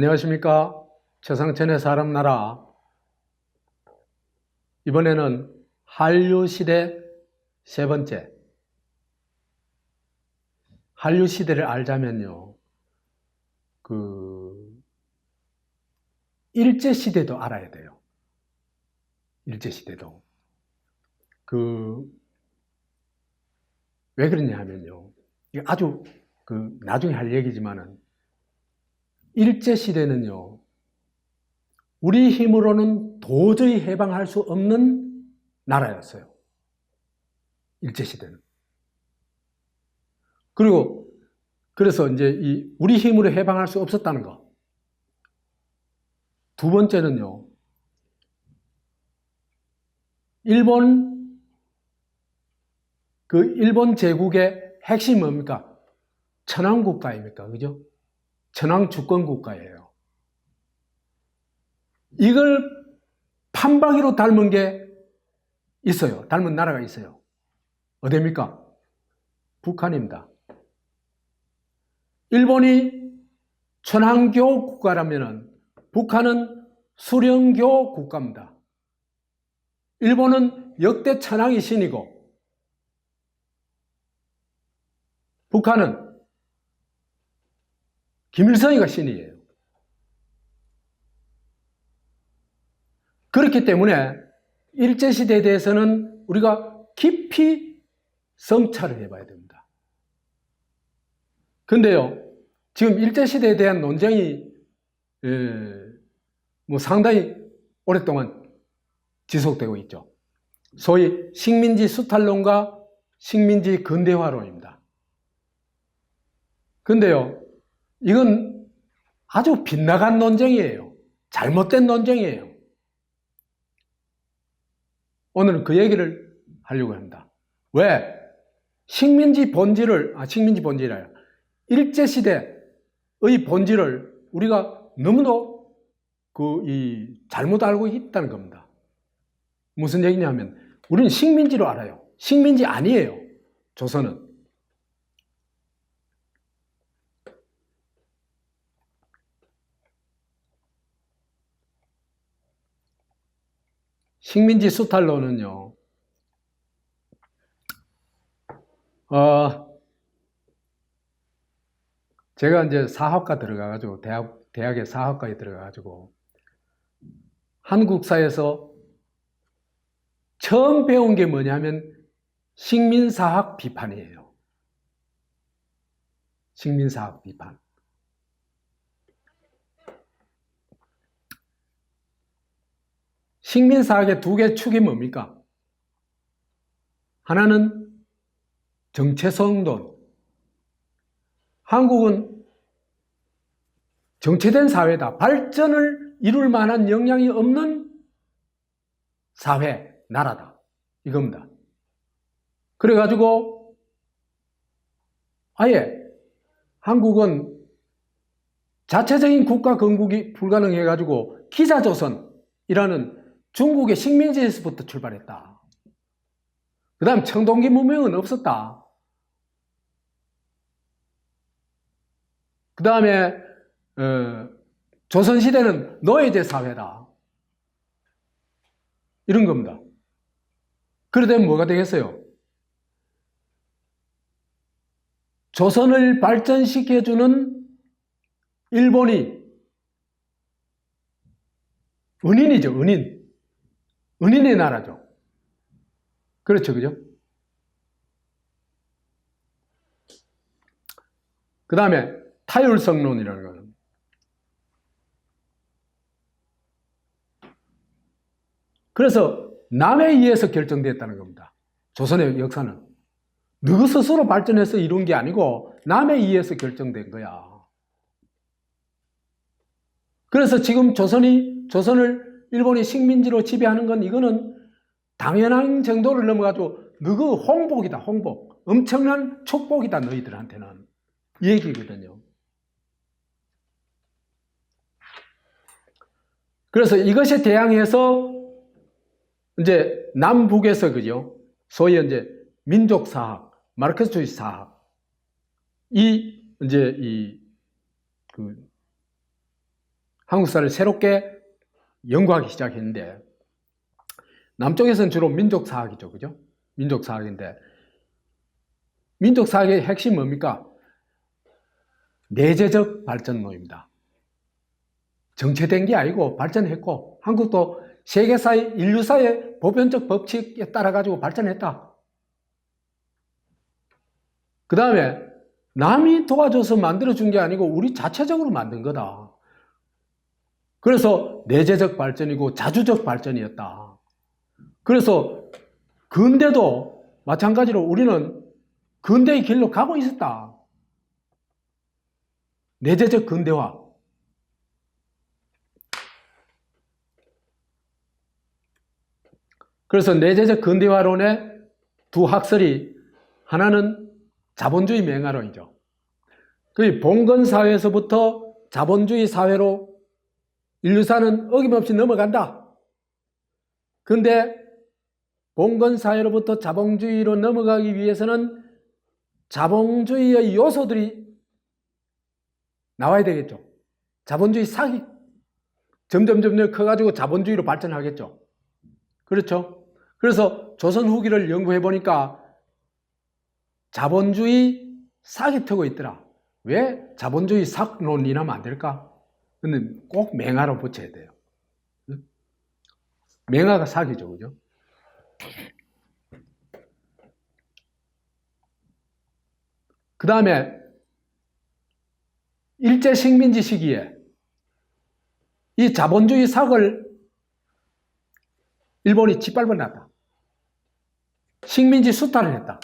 안녕하십니까. 최상천의 사람나라. 이번에는 한류시대 세 번째. 한류시대를 알자면요, 일제시대도 알아야 돼요. 일제시대도. 왜 그러냐 하면요, 이게 아주 나중에 할 얘기지만은, 일제시대는요, 우리 힘으로는 도저히 해방할 수 없는 나라였어요. 일제시대는. 그래서 이제 우리 힘으로 해방할 수 없었다는 거. 두 번째는요, 일본 제국의 핵심이 뭡니까? 천황국가입니까? 그죠? 천황주권국가예요. 이걸 판박이로 닮은 게 있어요. 닮은 나라가 있어요. 어디입니까? 북한입니다. 일본이 천황교 국가라면은 북한은 수령교 국가입니다. 일본은 역대 천황이 신이고 북한은 김일성이가 신이에요. 그렇기 때문에 일제시대에 대해서는 우리가 깊이 성찰을 해봐야 됩니다. 근데요, 지금 일제시대에 대한 논쟁이 상당히 오랫동안 지속되고 있죠. 소위 식민지 수탈론과 식민지 근대화론입니다. 근데요, 이건 아주 빗나간 논쟁이에요. 잘못된 논쟁이에요. 오늘은 그 얘기를 하려고 합니다. 왜? 식민지 본질이 아니라 일제시대의 본질을 우리가 너무도 잘못 알고 있다는 겁니다. 무슨 얘기냐면, 우리는 식민지로 알아요. 식민지 아니에요, 조선은. 식민지 수탈론은요, 제가 이제 사학과 들어가가지고, 대학의 사학과에 들어가가지고, 한국사에서 처음 배운 게 뭐냐면, 식민사학 비판이에요. 식민사학 비판. 식민사학의 두 개 축이 뭡니까? 하나는 정체성론. 한국은 정체된 사회다. 발전을 이룰 만한 역량이 없는 사회, 나라다. 이겁니다. 그래가지고 아예 한국은 자체적인 국가 건국이 불가능해가지고 기자조선이라는 중국의 식민지에서부터 출발했다. 그 다음 청동기 문명은 없었다. 그 다음에 조선시대는 노예제 사회다. 이런 겁니다. 그러다 뭐가 되겠어요? 조선을 발전시켜주는 일본이 은인이죠, 은인. 은인의 나라죠. 그렇죠, 그죠? 그 다음에 타율성론이라는 거는 그래서 남에 의해서 결정됐다는 겁니다. 조선의 역사는 너희 스스로 발전해서 이룬 게 아니고 남에 의해서 결정된 거야. 그래서 지금 조선을 일본이 식민지로 지배하는 건 이거는 당연한 정도를 넘어가지고 너희 홍복이다, 홍복. 엄청난 축복이다, 너희들한테는. 이 얘기거든요. 그래서 이것에 대항해서 이제 남북에서 그죠? 소위 이제 민족사학, 마르크스주의 사학, 한국사를 새롭게 연구하기 시작했는데, 남쪽에서는 주로 민족사학이죠. 그죠? 민족사학인데, 민족사학의 핵심이 뭡니까? 내재적 발전론입니다. 정체된 게 아니고 발전했고, 한국도 세계사의, 인류사의 보편적 법칙에 따라 가지고 발전했다. 그 다음에 남이 도와줘서 만들어준 게 아니고 우리 자체적으로 만든 거다. 그래서 내재적 발전이고 자주적 발전이었다. 그래서 근대도 마찬가지로 우리는 근대의 길로 가고 있었다. 내재적 근대화. 그래서 내재적 근대화론의 두 학설이, 하나는 자본주의 맹아론이죠. 그 봉건사회에서부터 자본주의 사회로 인류사는 어김없이 넘어간다. 근데 봉건사회로부터 자본주의로 넘어가기 위해서는 자본주의의 요소들이 나와야 되겠죠. 자본주의 사기 점점 커가지고 자본주의로 발전하겠죠. 그렇죠? 그래서 조선 후기를 연구해 보니까 자본주의 삭이 트고 있더라. 왜 자본주의 삭론이 나면 안 될까? 근데 꼭 맹아로 붙여야 돼요. 맹아가 삭이죠. 그죠? 그 다음에 일제 식민지 시기에 이 자본주의 삭을 일본이 짓밟아놨다. 식민지 수탈을 했다.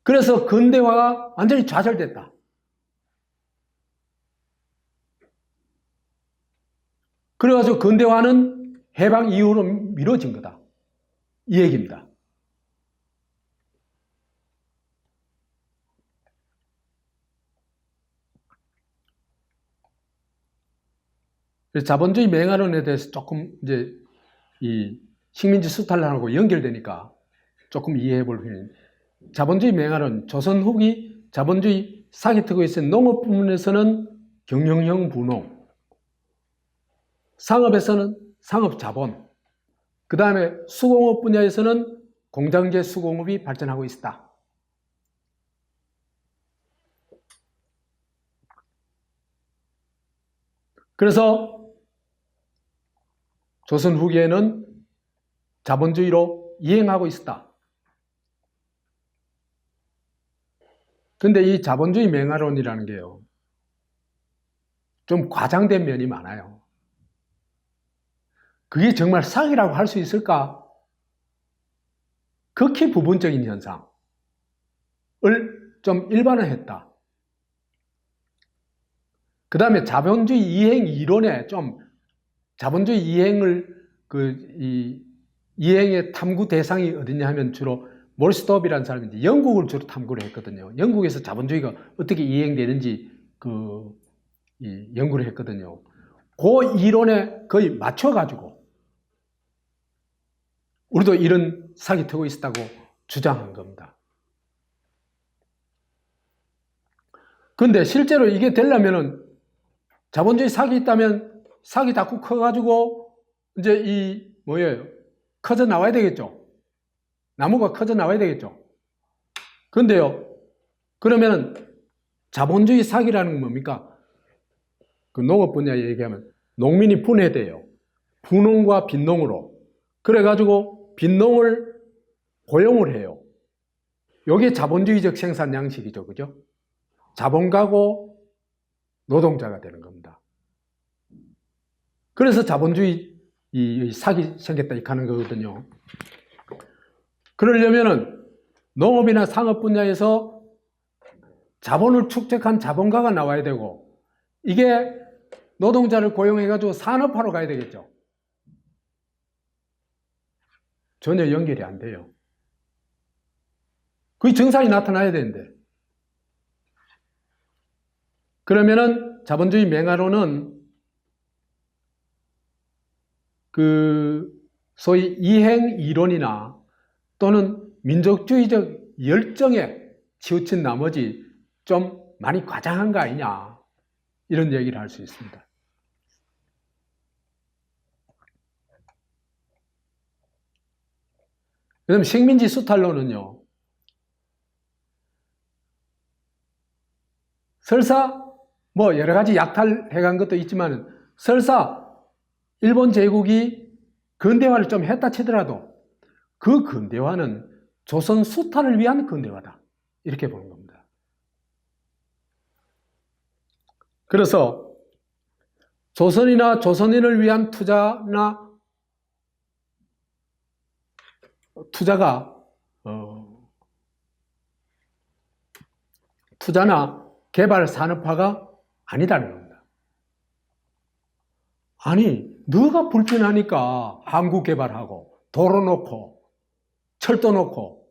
그래서 근대화가 완전히 좌절됐다. 그래가지고 근대화는 해방 이후로 미뤄진 거다. 이 얘기입니다. 그래서 자본주의 맹아론에 대해서 조금 이제 이 식민지 수탈론하고 연결되니까 조금 이해해 볼 필요는, 자본주의 맹아론, 조선 후기 자본주의 사기 트고 있는 농업 부문에서는 경영형 분홍, 상업에서는 상업자본, 그 다음에 수공업 분야에서는 공장제 수공업이 발전하고 있다. 그래서 조선 후기에는 자본주의로 이행하고 있었다. 근데 이 자본주의 맹아론이라는 게요, 좀 과장된 면이 많아요. 그게 정말 사기라고 할 수 있을까? 극히 부분적인 현상을 좀 일반화했다. 그 다음에 자본주의 이행 이론에 좀, 자본주의 이행을, 이행의 탐구 대상이 어디냐 하면 주로 몰스톱이라는 사람인데 영국을 주로 탐구를 했거든요. 영국에서 자본주의가 어떻게 이행되는지 연구를 했거든요. 그 이론에 거의 맞춰가지고 우리도 이런 사기 트고 있었다고 주장한 겁니다. 근데 실제로 이게 되려면은 자본주의 사기 있다면 사기 자꾸 커가지고 이제 커져 나와야 되겠죠. 나무가 커져 나와야 되겠죠. 근데요, 그러면은 자본주의 사기라는 건 뭡니까? 그 농업 분야에 얘기하면 농민이 분해돼요. 분농과 빈농으로. 그래가지고 빈농을 고용을 해요. 이게 자본주의적 생산 양식이죠. 그죠? 자본가고 노동자가 되는 겁니다. 그래서 자본주의 사기 생겼다 이렇게 하는 거거든요. 그러려면은 농업이나 상업 분야에서 자본을 축적한 자본가가 나와야 되고, 이게 노동자를 고용해가지고 산업화로 가야 되겠죠. 전혀 연결이 안 돼요. 그 증상이 나타나야 되는데. 그러면은 자본주의 맹아론은 소위 이행 이론이나 또는 민족주의적 열정에 치우친 나머지 좀 많이 과장한 거 아니냐, 이런 얘기를 할 수 있습니다. 왜냐면 식민지 수탈로는요, 설사 뭐 여러 가지 약탈해간 것도 있지만 설사 일본 제국이 근대화를 좀 했다 치더라도 그 근대화는 조선 수탈을 위한 근대화다. 이렇게 보는 겁니다. 그래서 조선이나 조선인을 위한 투자나 개발 산업화가 아니다는 겁니다. 아니, 너가 불편하니까 항구 개발하고 도로 놓고 철도 놓고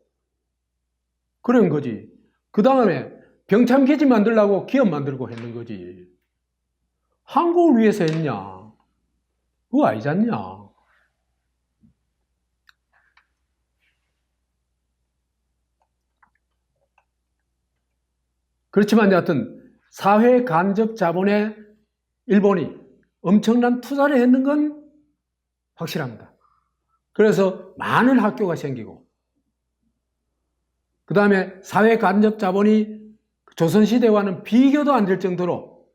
그런 거지. 그 다음에 병참기지 만들려고 기업 만들고 했는 거지. 항구를 위해서 했냐? 그거 아니잖냐? 그렇지만 여하튼 사회 간접 자본에 일본이 엄청난 투자를 했는 건 확실합니다. 그래서 많은 학교가 생기고 그 다음에 사회 간접 자본이 조선시대와는 비교도 안 될 정도로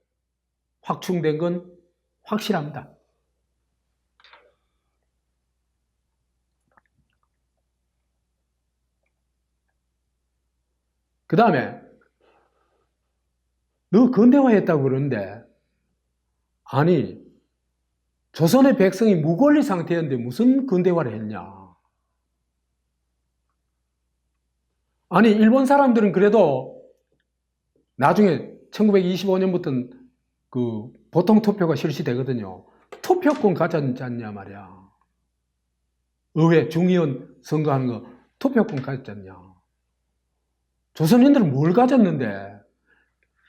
확충된 건 확실합니다. 그 다음에 너 근대화했다고 그러는데 아니 조선의 백성이 무권리 상태였는데 무슨 근대화를 했냐. 아니 일본 사람들은 그래도 나중에 1925년부터는 그 보통 투표가 실시되거든요. 투표권 가졌지 않냐 말이야. 의회 중의원 선거하는 거 투표권 가졌지 않냐. 조선인들은 뭘 가졌는데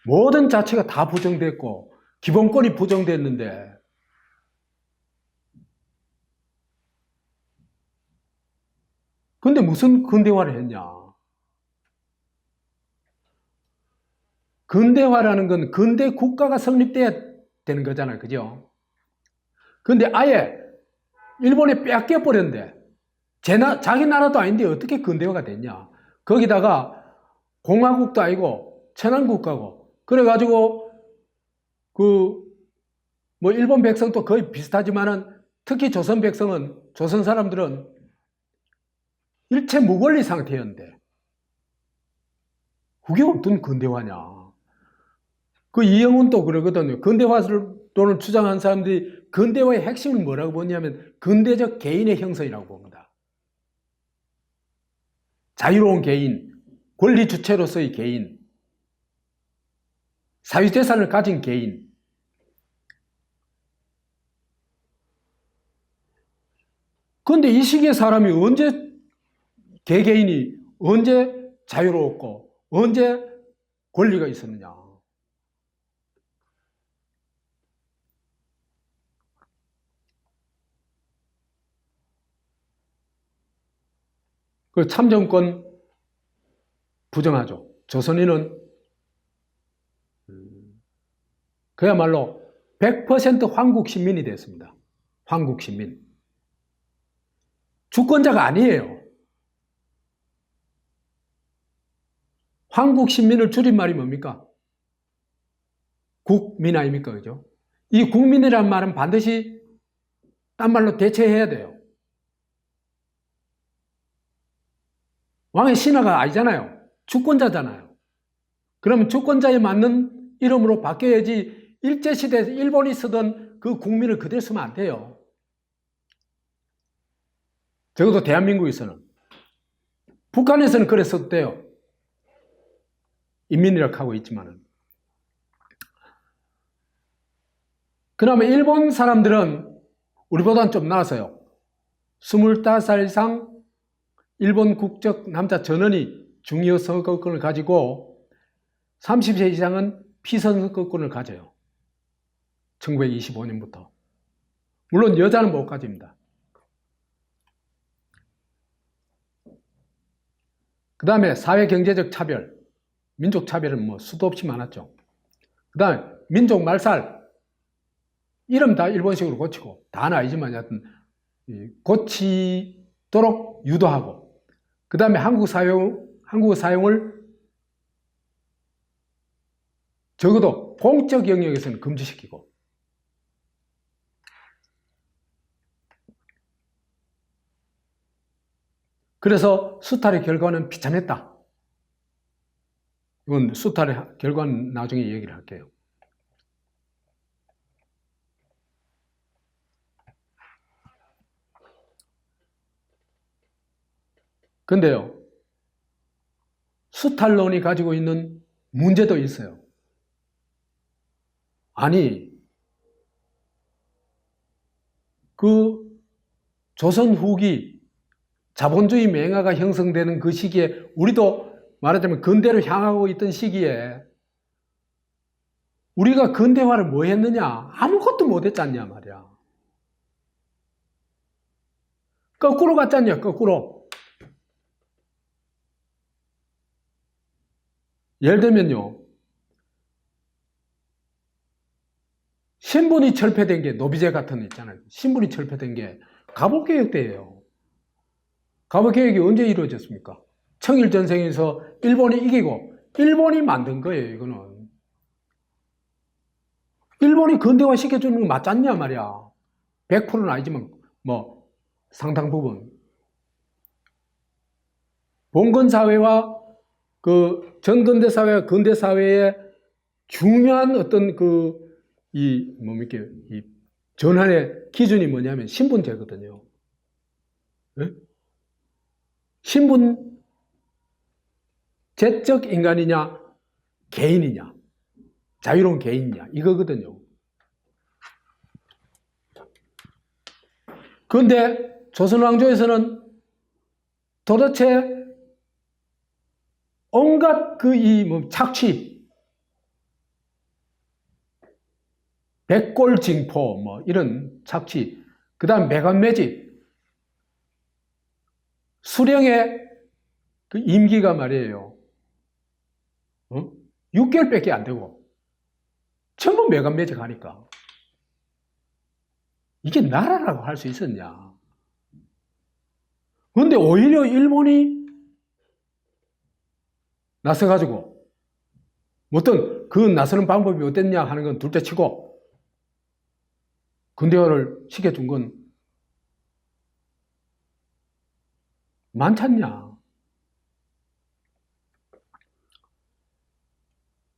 모든 자체가 다 부정됐고 기본권이 부정됐는데 근데 무슨 근대화를 했냐. 근대화라는 건 근대 국가가 성립돼야 되는 거잖아요. 그죠? 근데 아예 일본에 뺏겨버렸는데 자기 나라도 아닌데 어떻게 근대화가 됐냐. 거기다가 공화국도 아니고 천황국가고 그래가지고 뭐 일본 백성도 거의 비슷하지만은 특히 조선 백성은 조선 사람들은 일체 무권리 상태였는데 그게 어떤 근대화냐. 그 이영훈도 그러거든요. 근대화론을 주장한 사람들이 근대화의 핵심을 뭐라고 보냐면 근대적 개인의 형성이라고 봅니다. 자유로운 개인, 권리 주체로서의 개인, 사유재산을 가진 개인. 그런데 이 시기의 사람이 언제 개개인이 언제 자유로웠고 언제 권리가 있었느냐. 그 참정권 부정하죠. 조선인은 그야말로 100% 황국 시민이 됐습니다. 황국 시민. 주권자가 아니에요. 황국 시민을 줄임말이 뭡니까? 국민 아닙니까? 그죠? 이 국민이란 말은 반드시 딴 말로 대체해야 돼요. 왕의 신하가 아니잖아요. 주권자잖아요. 그러면 주권자에 맞는 이름으로 바뀌어야지 일제시대에서 일본이 쓰던 그 국민을 그대로 쓰면 안 돼요. 적어도 대한민국에서는. 북한에서는 그랬었대요. 인민이라고 하고 있지만은. 그다음에 일본 사람들은 우리보다는 좀 나아서요. 25살 이상 일본 국적 남자 전원이 중요 선거권을 가지고 30세 이상은 피선거권을 가져요. 1925년부터. 물론 여자는 못 가집니다. 그 다음에 사회경제적 차별, 민족 차별은 뭐 수도 없이 많았죠. 그 다음에 민족 말살, 이름 다 일본식으로 고치고, 다는 아니지만 여하튼 고치도록 유도하고, 그 다음에 한국어 사용을 적어도 공적 영역에서는 금지시키고, 그래서 수탈의 결과는 비참했다. 이건 수탈의 결과는 나중에 얘기를 할게요. 근데요, 수탈론이 가지고 있는 문제도 있어요. 아니, 그 조선 후기 자본주의 맹아가 형성되는 그 시기에, 우리도 말하자면 근대로 향하고 있던 시기에 우리가 근대화를 뭐 했느냐? 아무것도 못 했잖냐 말이야. 거꾸로 갔잖냐, 거꾸로. 예를 들면요, 신분이 철폐된 게, 노비제 같은 거 있잖아요. 신분이 철폐된 게 갑옷개혁 때예요. 갑옷개혁이 언제 이루어졌습니까? 청일전쟁에서 일본이 이기고, 일본이 만든 거예요, 이거는. 일본이 근대화 시켜주는 거 맞잖냐 말이야. 100%는 아니지만 뭐 상당 부분. 봉건사회와 그 전근대사회와 근대사회의 중요한 어떤 이 전환의 기준이 뭐냐면 신분제거든요. 네? 신분제적 인간이냐, 개인이냐, 자유로운 개인이냐, 이거거든요. 그런데 조선왕조에서는 도대체 온갖 착취, 백골징포, 이런 착취, 그 다음 매간매직, 수령의 그 임기가 말이에요. 6개월밖에 안 되고, 전부 매간매직 하니까. 이게 나라라고 할 수 있었냐. 그런데 오히려 일본이 나서가지고, 어떤 그 나서는 방법이 어땠냐 하는 건 둘째 치고, 근대화를 시켜준 건 많잖냐.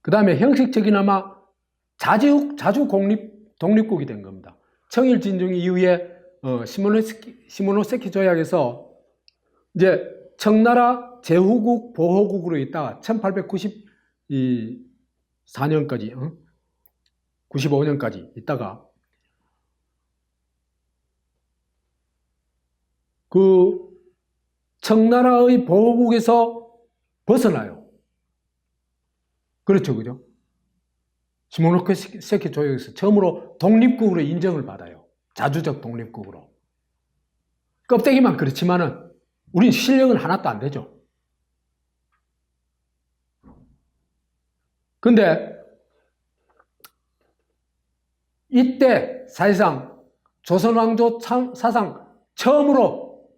그 다음에 형식적이나마 자주 독립국이 된 겁니다. 청일 진중 이후에 시모노세키 조약에서 이제 청나라 제후국 보호국으로 있다가 1894년까지 95년까지 있다가 그 청나라의 보호국에서 벗어나요. 그렇죠, 그죠? 시모노세키 조약에서 처음으로 독립국으로 인정을 받아요. 자주적 독립국으로. 껍데기만 그렇지만은 우린 실력은 하나도 안 되죠. 근데 이때 사실상 조선왕조 사상 처음으로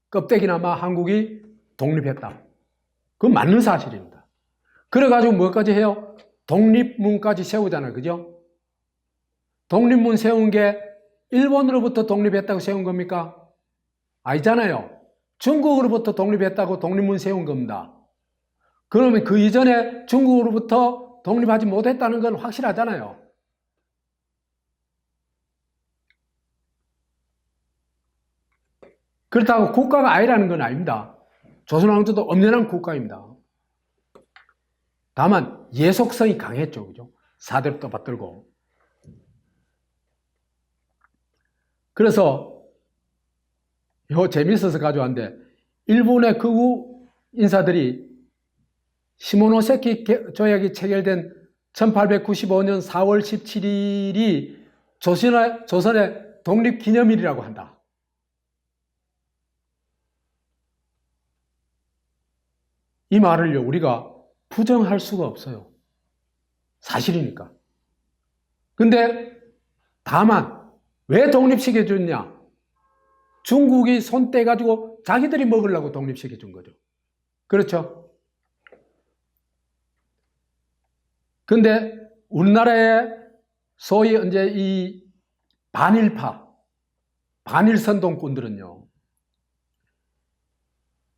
껍데기나마 한국이 독립했다. 그건 맞는 사실입니다. 그래가지고 뭐까지 해요? 독립문까지 세우잖아요. 그죠? 독립문 세운 게 일본으로부터 독립했다고 세운 겁니까? 아니잖아요. 중국으로부터 독립했다고 독립문 세운 겁니다. 그러면 그 이전에 중국으로부터 독립하지 못했다는 건 확실하잖아요. 그렇다고 국가가 아니라는 건 아닙니다. 조선왕조도 엄연한 국가입니다. 다만 예속성이 강했죠. 그죠? 사대로 떠받들고. 그래서 이거 재밌어서 가져왔는데 일본의 극우 인사들이 시모노세키 조약이 체결된 1895년 4월 17일이 조선의 독립기념일이라고 한다. 이 말을요, 우리가 부정할 수가 없어요. 사실이니까. 근데 다만 왜 독립시켜줬냐? 중국이 손 떼가지고 자기들이 먹으려고 독립시켜 준 거죠. 그렇죠? 근데 우리나라의 소위 이제 이 반일파, 반일선동꾼들은요,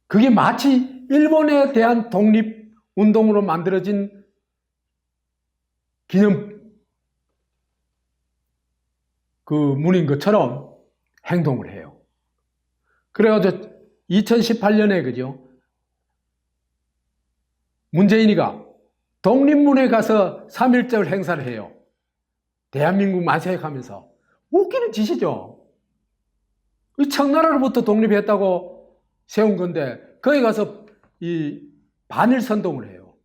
그게 마치 일본에 대한 독립운동으로 만들어진 기념 그 문인 것처럼 행동을 해요. 그래가지고 2018년에 그죠? 문재인이가 독립문에 가서 3.1절 행사를 해요. 대한민국 만세하면서. 웃기는 짓이죠. 이 청나라로부터 독립했다고 세운 건데 거기 가서 이 반일 선동을 해요.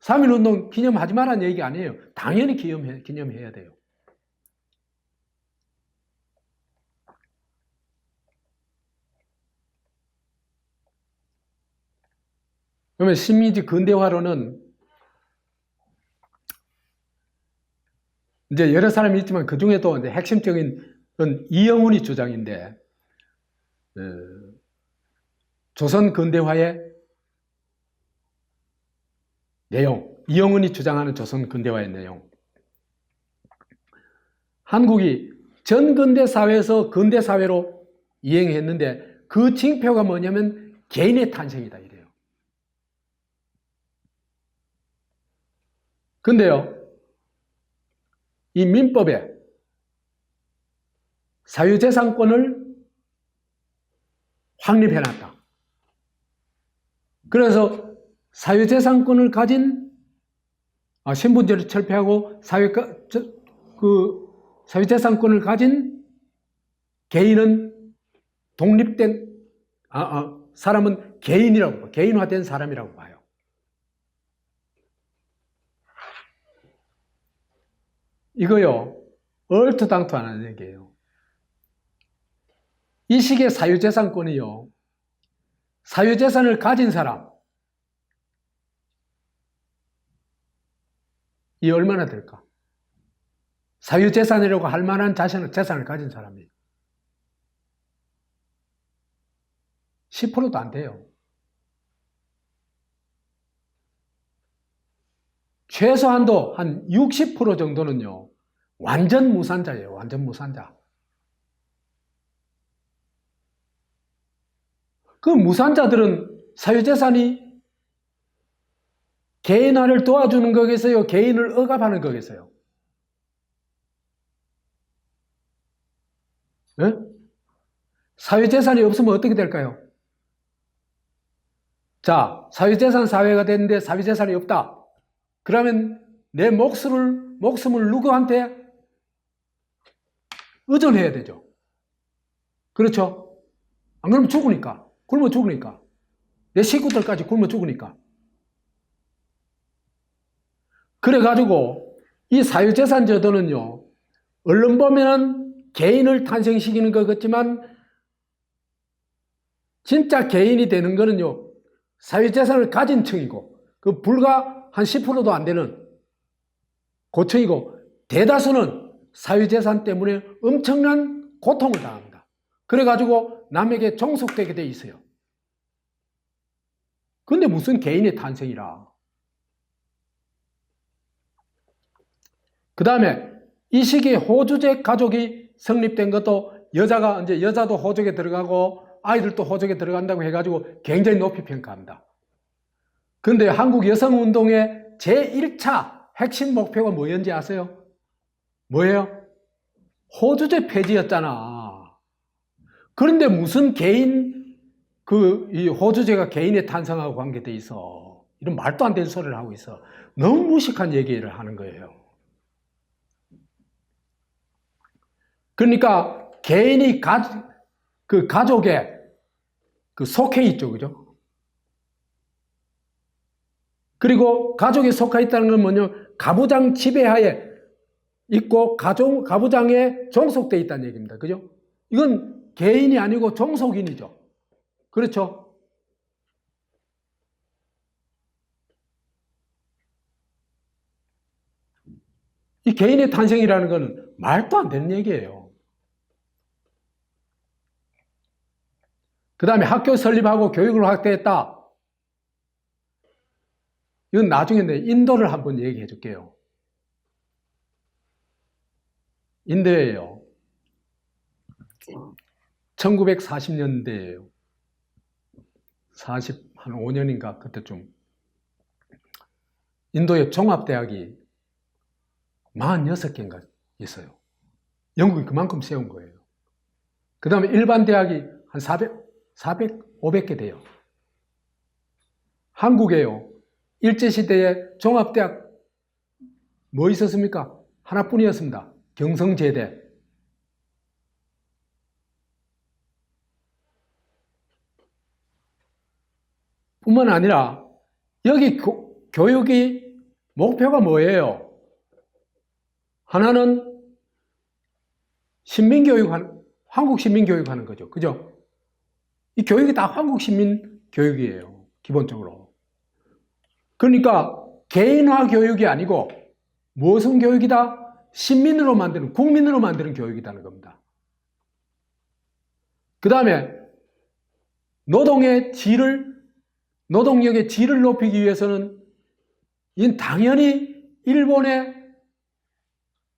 3.1운동 기념하지 말라는 얘기 아니에요. 당연히 기념해야 돼요. 그러면 식민지 근대화론은 이제 여러 사람이 있지만 그 중에도 이제 핵심적인 건 이영훈이 주장인데, 조선 근대화의 내용, 이영훈이 주장하는 조선 근대화의 내용. 한국이 전근대 사회에서 근대 사회로 이행했는데 그 징표가 뭐냐면 개인의 탄생이다 이래요. 근데요, 이 민법에 사유재산권을 확립해놨다. 그래서 사유재산권을 가진 신분제를 철폐하고 사유재산권을 가진 개인은 독립된 사람은 개인이라고 봐요. 개인화된 사람이라고 봐요. 이거요, 얼토당토 안 하는 얘기예요. 이 시기의 사유재산권이요, 사유재산을 가진 사람, 이 얼마나 될까? 사유재산이라고 할 만한 재산을 가진 사람이 10%도 안 돼요. 최소한도 한 60% 정도는요, 완전 무산자예요. 완전 무산자. 그 무산자들은 사유재산이 개인화를 도와주는 거겠어요? 개인을 억압하는 거겠어요? 네? 사유재산이 없으면 어떻게 될까요? 자, 사유재산 사회가 됐는데 사유재산이 없다. 그러면 내 목숨을 누구한테 의존해야 되죠. 그렇죠? 안 그러면 죽으니까. 굶어 죽으니까. 내 식구들까지 굶어 죽으니까. 그래가지고 이 사유재산 제도는요, 얼른 보면은 개인을 탄생시키는 것 같지만 진짜 개인이 되는 거는요, 사유재산을 가진 층이고 그 불과 한 10%도 안 되는 고층이고, 대다수는 사유재산 때문에 엄청난 고통을 당합니다. 그래가지고 남에게 종속되게 돼 있어요. 근데 무슨 개인의 탄생이라. 그 다음에 이 시기에 호주제 가족이 성립된 것도 여자도 호족에 들어가고 아이들도 호족에 들어간다고 해가지고 굉장히 높이 평가합니다. 근데 한국 여성운동의 제1차 핵심 목표가 뭐였는지 아세요? 뭐예요? 호주제 폐지였잖아. 그런데 무슨 이 호주제가 개인의 탄생하고 관계돼 있어. 이런 말도 안 되는 소리를 하고 있어. 너무 무식한 얘기를 하는 거예요. 그러니까 개인이 가족에 속해 있죠. 그죠? 그리고 가족에 속해 있다는 건 뭐냐? 가부장 지배하에 있고 가부장에 종속되어 있다는 얘기입니다. 그죠? 이건 개인이 아니고 종속인이죠. 그렇죠? 이 개인의 탄생이라는 것은 말도 안 되는 얘기예요. 그 다음에 학교 설립하고 교육을 확대했다. 이건 나중에 내 인도를 한번 얘기해 줄게요. 인도예요. 1940년대예요. 한 5년인가 그때쯤. 인도에 종합대학이 46개인가 있어요. 영국이 그만큼 세운 거예요. 그 다음에 일반 대학이 한 500개 돼요. 한국에요. 일제시대에 종합대학 뭐 있었습니까? 하나뿐이었습니다. 경성제대. 뿐만 아니라 여기 교육이 목표가 뭐예요? 하나는 한국 시민교육 하는 거죠. 그죠? 이 교육이 다 한국 시민 교육이에요. 기본적으로. 그러니까 개인화 교육이 아니고 무슨 교육이다? 시민으로 만드는, 국민으로 만드는 교육이라는 겁니다. 그 다음에 노동력의 질을 높이기 위해서는 당연히 일본의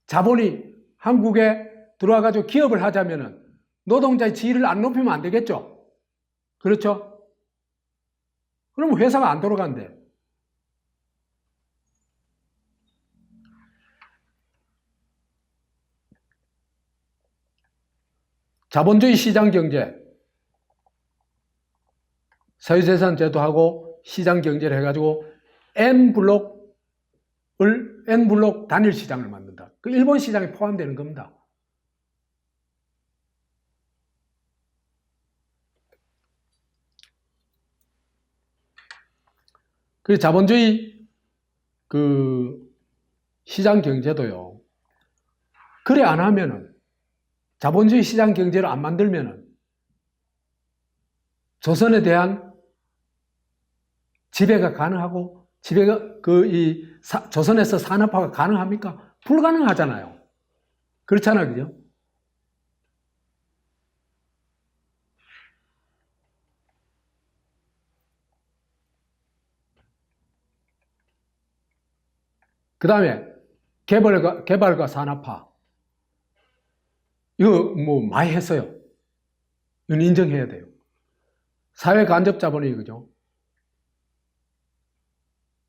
자본이 한국에 들어와가지고 기업을 하자면은 노동자의 질을 안 높이면 안 되겠죠? 그렇죠? 그러면 회사가 안 돌아간대. 자본주의 시장 경제, 사유재산 제도하고 시장 경제를 해가지고 N블록 단일 시장을 만든다. 그 일본 시장에 포함되는 겁니다. 그 자본주의 시장 경제도요. 그래 안 하면은 자본주의 시장 경제를 안 만들면은 조선에 대한 지배가 가능하고 조선에서 산업화가 가능합니까? 불가능하잖아요. 그렇잖아요, 그죠? 그 다음에 개발과 산업화. 이거 뭐 많이 했어요. 이건 인정해야 돼요. 사회 간접 자본이 그죠?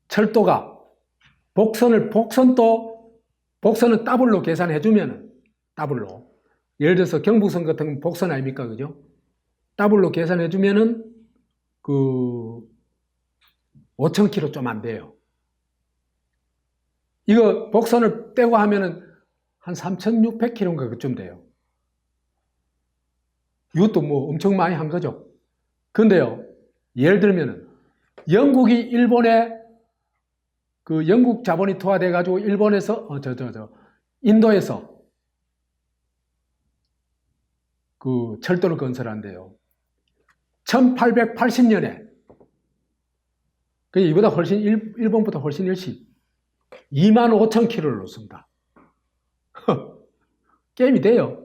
철도가 복선은 더블로 계산해주면은 더블로. 예를 들어서 경부선 같은 복선 아닙니까? 그죠? 더블로 계산해주면은 5,000km 좀 안 돼요. 이거 복선을 떼고 하면은 한 3,600km인가 그쯤 돼요. 이것도 뭐 엄청 많이 한 거죠. 근데요, 예를 들면은 영국이 일본에 영국 자본이 투하돼가지고 일본에서 인도에서 철도를 건설한대요. 1880년에 이보다 훨씬 일본보다 훨씬 일찍 25,000km를 놓습니다. 게임이 돼요.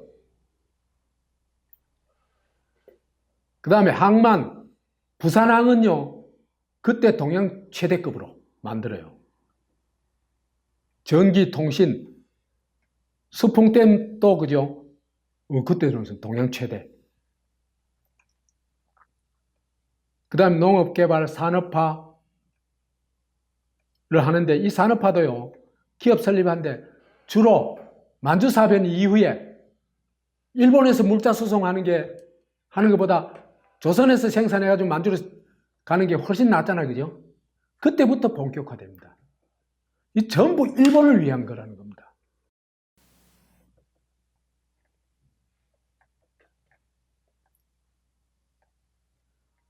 그 다음에 항만, 부산항은요, 그때 동양 최대급으로 만들어요. 전기, 통신, 수풍댐도 그죠? 그때는 동양 최대. 그 다음에 농업개발, 산업화를 하는데 이 산업화도요, 기업 설립하는데 주로 만주사변 이후에 일본에서 물자 수송하는 것보다 조선에서 생산해가지고 만주로 가는 게 훨씬 낫잖아요. 그죠? 그때부터 본격화됩니다. 이 전부 일본을 위한 거라는 겁니다.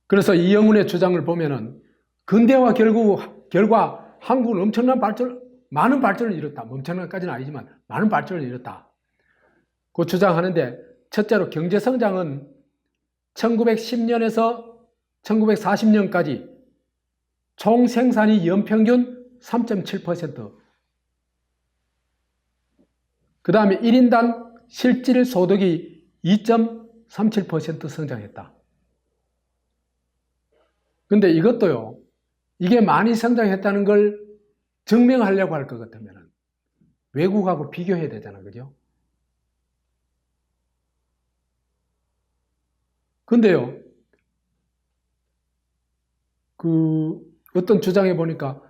그래서 이영훈의 주장을 보면은 근대화 결과 한국은 많은 발전을 이뤘다. 엄청난까지는 아니지만 많은 발전을 이뤘다. 그 주장하는데 첫째로 경제성장은 1910년에서 1940년까지 총 생산이 연평균 3.7%. 그 다음에 1인당 실질 소득이 2.37% 성장했다. 근데 이것도요, 이게 많이 성장했다는 걸 증명하려고 할 것 같으면 외국하고 비교해야 되잖아, 그죠? 근데요, 어떤 주장에 보니까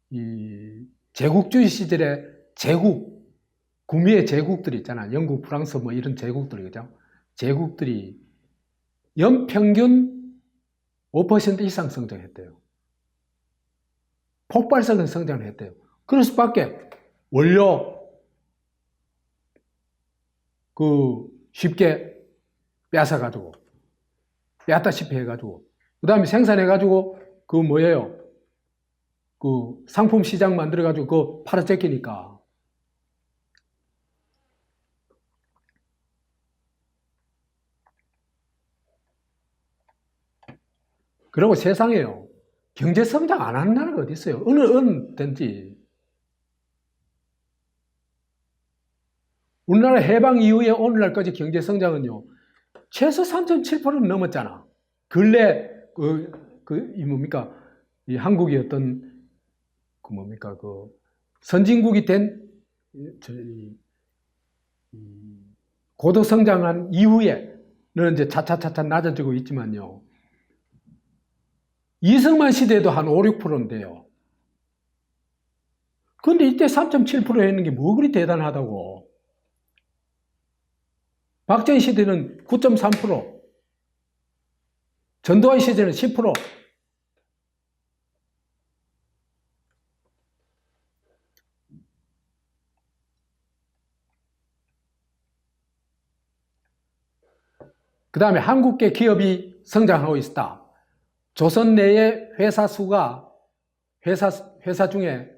이 제국주의 시절에 구미의 제국들이 있잖아. 영국, 프랑스 뭐 이런 제국들이, 그죠? 제국들이 연평균 5% 이상 성장했대요. 폭발적인 성장을 했대요. 그럴 수밖에. 원료, 쉽게 뺏어가지고, 뺏다시피 해가지고, 그 다음에 생산해가지고, 상품 시장 만들어가지고, 그거 팔아제끼니까. 그리고 세상에요. 경제 성장 안 하는 나라가 어디 있어요? 어느 든지. 우리나라 해방 이후에 오늘날까지 경제 성장은요, 최소 3.7%는 넘었잖아. 근래, 이 한국이 어떤, 선진국이 된, 고도 성장한 이후에는 이제 차차차차 낮아지고 있지만요. 이승만 시대에도 한 5, 6%인데요. 근데 이때 3.7% 했는 게 뭐 그리 대단하다고. 박정희 시대는 9.3%, 전두환 시대는 10%. 그 다음에 한국계 기업이 성장하고 있다. 조선 내의 회사 수가, 회사 중에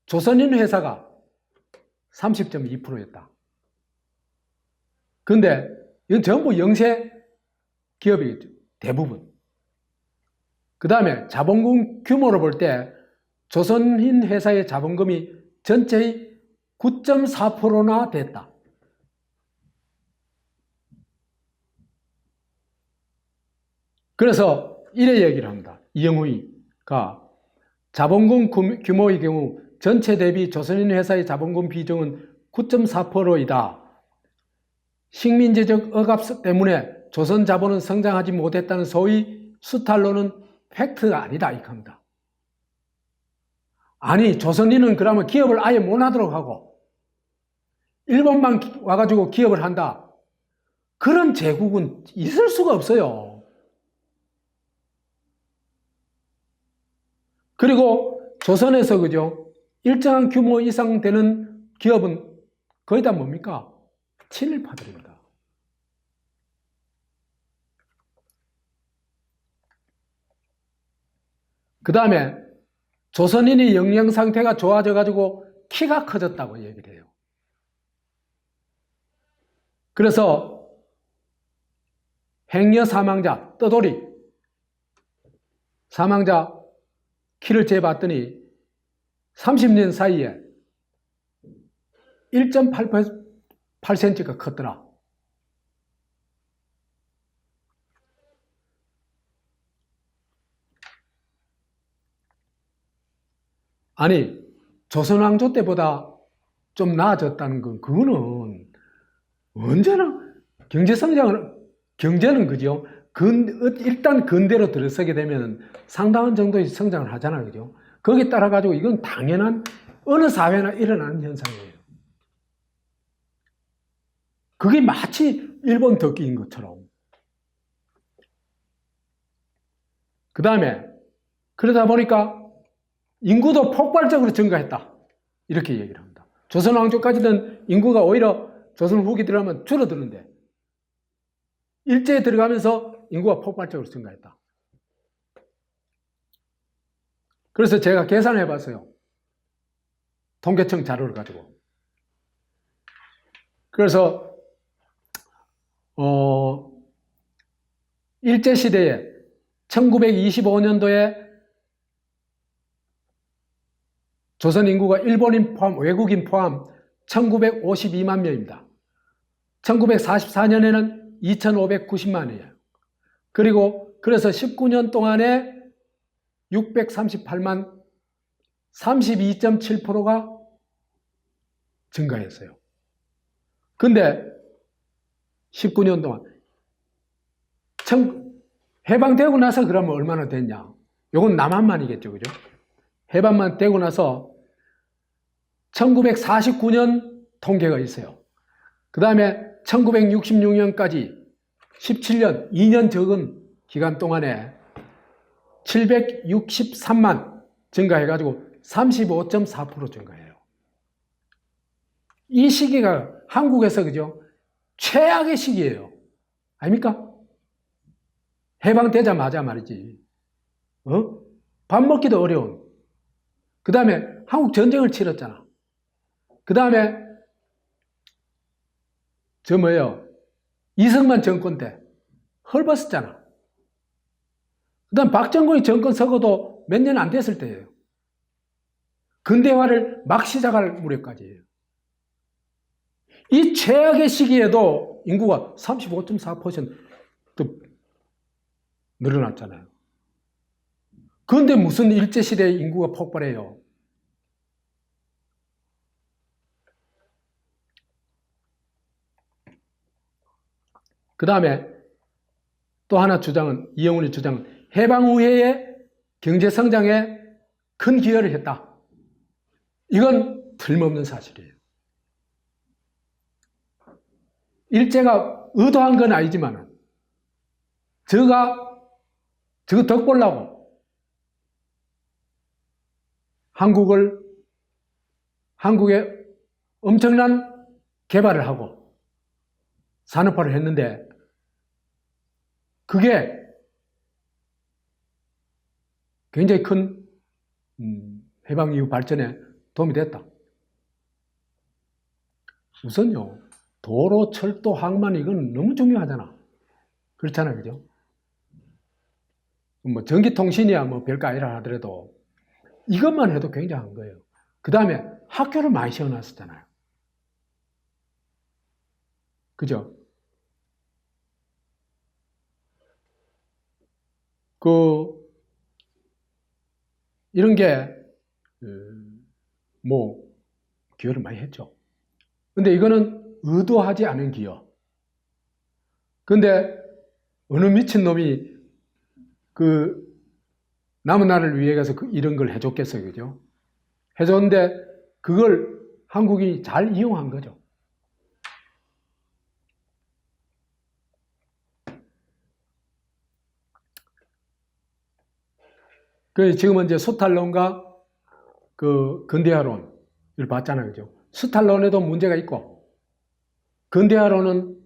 조선인 회사가 30.2%였다. 근데 이건 전부 영세 기업이겠죠. 대부분. 그 다음에 자본금 규모로 볼 때 조선인 회사의 자본금이 전체의 9.4%나 됐다. 그래서 이래 얘기를 합니다. 이영우이가 자본금 규모의 경우 전체 대비 조선인 회사의 자본금 비중은 9.4%이다. 식민지적 억압 때문에 조선 자본은 성장하지 못했다는 소위 수탈론은 팩트가 아니다 이 겁니다. 아니 조선인은 그러면 기업을 아예 못 하도록 하고 일본만 와가지고 기업을 한다. 그런 제국은 있을 수가 없어요. 그리고 조선에서 그죠? 일정한 규모 이상 되는 기업은 거의 다 뭡니까? 친일파들입니다. 그 다음에 조선인의 영양 상태가 좋아져가지고 키가 커졌다고 얘기를 해요. 그래서 행여 사망자, 떠돌이 사망자 키를 재봤더니 30년 사이에 1.8cm가 컸더라. 아니 조선 왕조 때보다 좀 나아졌다는 건 그거는 언제나 경제는 그죠? 일단 근대로 들어서게 되면 상당한 정도의 성장을 하잖아요. 그죠? 거기에 따라 가지고 이건 당연한 어느 사회나 일어나는 현상이에요. 그게 마치 일본 덕기인 것처럼. 그 다음에 그러다 보니까 인구도 폭발적으로 증가했다. 이렇게 얘기를 합니다. 조선 왕조까지는 인구가 오히려 조선 후기 들어가면 줄어드는데 일제에 들어가면서 인구가 폭발적으로 증가했다. 그래서 제가 계산해 봤어요. 통계청 자료를 가지고. 그래서 일제시대에 1925년도에 조선 인구가 일본인 포함, 외국인 포함 1952만 명입니다. 1944년에는 2590만이에요. 그리고 그래서 19년 동안에 638만 32.7%가 증가했어요. 근데 19년 동안 해방되고 나서 그러면 얼마나 됐냐? 요건 남한만이겠죠, 그죠? 해방만 되고 나서 1949년 통계가 있어요. 그 다음에 1966년까지 17년, 2년 적은 기간 동안에 763만 증가해가지고 35.4% 증가해요. 이 시기가 한국에서 그죠? 최악의 시기예요. 아닙니까? 해방되자마자 말이지. 밥 먹기도 어려운. 그 다음에 한국 전쟁을 치렀잖아. 그 다음에 이승만 정권 때 헐벗었잖아. 그 다음 박정권이 정권 서고도 몇 년 안 됐을 때예요. 근대화를 막 시작할 무렵까지예요. 이 최악의 시기에도 인구가 35.4% 늘어났잖아요. 그런데 무슨 일제시대에 인구가 폭발해요? 그 다음에 또 하나 주장은, 이영훈의 주장은 해방 후에의 경제성장에 큰 기여를 했다. 이건 틀림없는 사실이에요. 일제가 의도한 건 아니지만 저거 덕보려고 한국에 엄청난 개발을 하고 산업화를 했는데 그게 굉장히 큰 해방 이후 발전에 도움이 됐다. 우선요, 도로, 철도, 항만 이건 너무 중요하잖아. 그렇잖아요, 그죠? 뭐 전기통신이야 뭐 별거 아니라 하더라도 이것만 해도 굉장한 거예요. 그 다음에 학교를 많이 세워놨었잖아요. 그죠? 이런 게 기여를 많이 했죠. 근데 이거는 의도하지 않은 기여. 근데 어느 미친놈이 남은 나라를 위해서 이런 걸 해줬겠어요, 그죠? 해줬는데 그걸 한국이 잘 이용한 거죠. 지금은 이제 수탈론과 근대화론을 봤잖아요, 그죠? 수탈론에도 문제가 있고, 근대화론은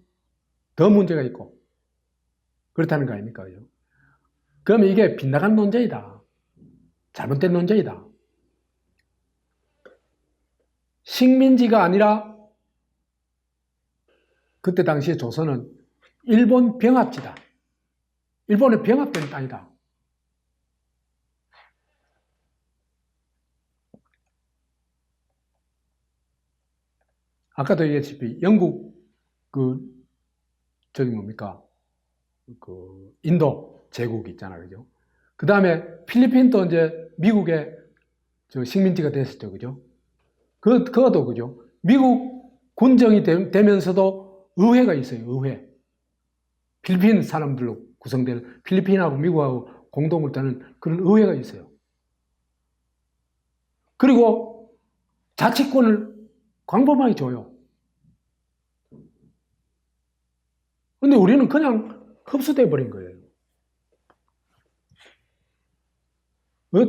더 문제가 있고, 그렇다는 거 아닙니까, 그죠? 그러면 이게 빗나간 논쟁이다. 잘못된 논쟁이다. 식민지가 아니라 그때 당시에 조선은 일본 병합지다. 일본에 병합된 땅이다. 아까도 얘기했다시피 영국 인도 제국 있잖아요, 그죠? 그 다음에 필리핀도 이제 미국의 식민지가 됐었죠, 그죠? 그것도 그죠? 미국 군정이 되면서도 의회가 있어요, 의회. 필리핀 사람들로 구성된, 필리핀하고 미국하고 공동을 따는 그런 의회가 있어요. 그리고 자치권을 광범하게 줘요. 근데 우리는 그냥 흡수돼 버린 거예요.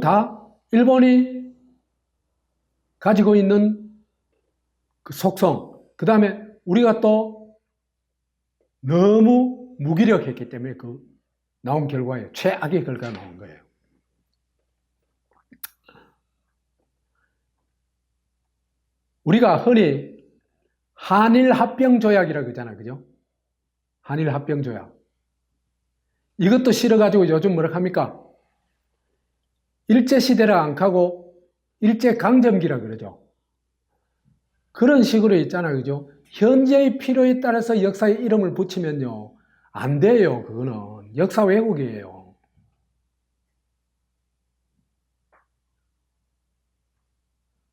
다 일본이 가지고 있는 그 속성, 그 다음에 우리가 또 너무 무기력했기 때문에 나온 결과에 최악의 결과가 나온 거예요. 우리가 흔히 한일합병조약이라고 하잖아요, 그죠? 한일합병조약. 이것도 싫어가지고 요즘 뭐라 합니까? 일제시대를 안 가고 일제강점기라 그러죠. 그런 식으로 있잖아요, 그죠? 현재의 필요에 따라서 역사의 이름을 붙이면요, 안 돼요, 그거는. 역사 왜곡이에요.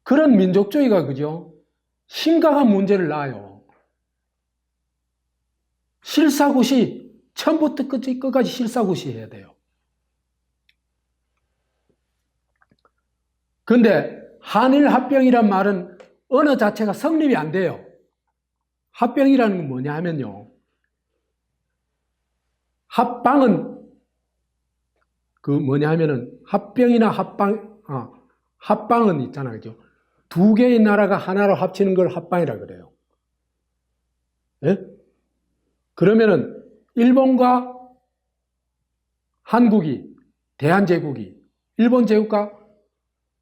그런 민족주의가 그죠? 심각한 문제를 낳아요. 실사구시, 처음부터 끝까지 실사구시 해야 돼요. 그런데 한일합병이란 말은 언어 자체가 성립이 안 돼요. 합병이라는 건 뭐냐 하면요. 합방은 뭐냐 하면은 합병이나 합방은 있잖아요. 그죠? 두 개의 나라가 하나로 합치는 걸 합방이라 그래요. 예? 그러면은 일본과 한국이 대한제국이 일본 제국과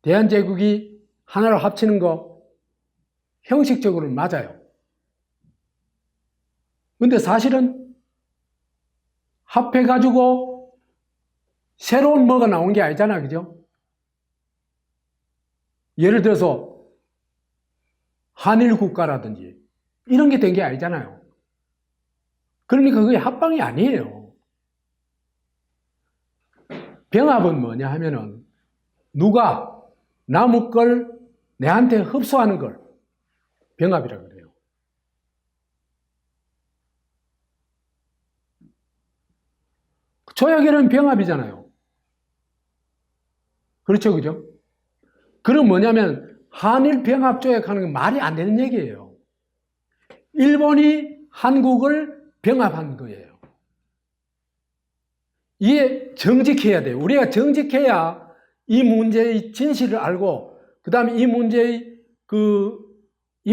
대한제국이 하나로 합치는 거 형식적으로는 맞아요. 근데 사실은 합해가지고 새로운 뭐가 나온 게 아니잖아. 그죠? 예를 들어서 한일 국가라든지 이런 게 된 게 아니잖아요. 그러니까 그게 합방이 아니에요. 병합은 뭐냐 하면은 누가 남의 걸 내한테 흡수하는 걸 병합이라고 그래요. 조약에는 병합이잖아요. 그렇죠, 그죠? 그럼 뭐냐면 한일 병합 조약하는 건 말이 안 되는 얘기예요. 일본이 한국을 병합한 거예요. 이게 정직해야 돼요. 우리가 정직해야 이 문제의 진실을 알고, 그 다음에 이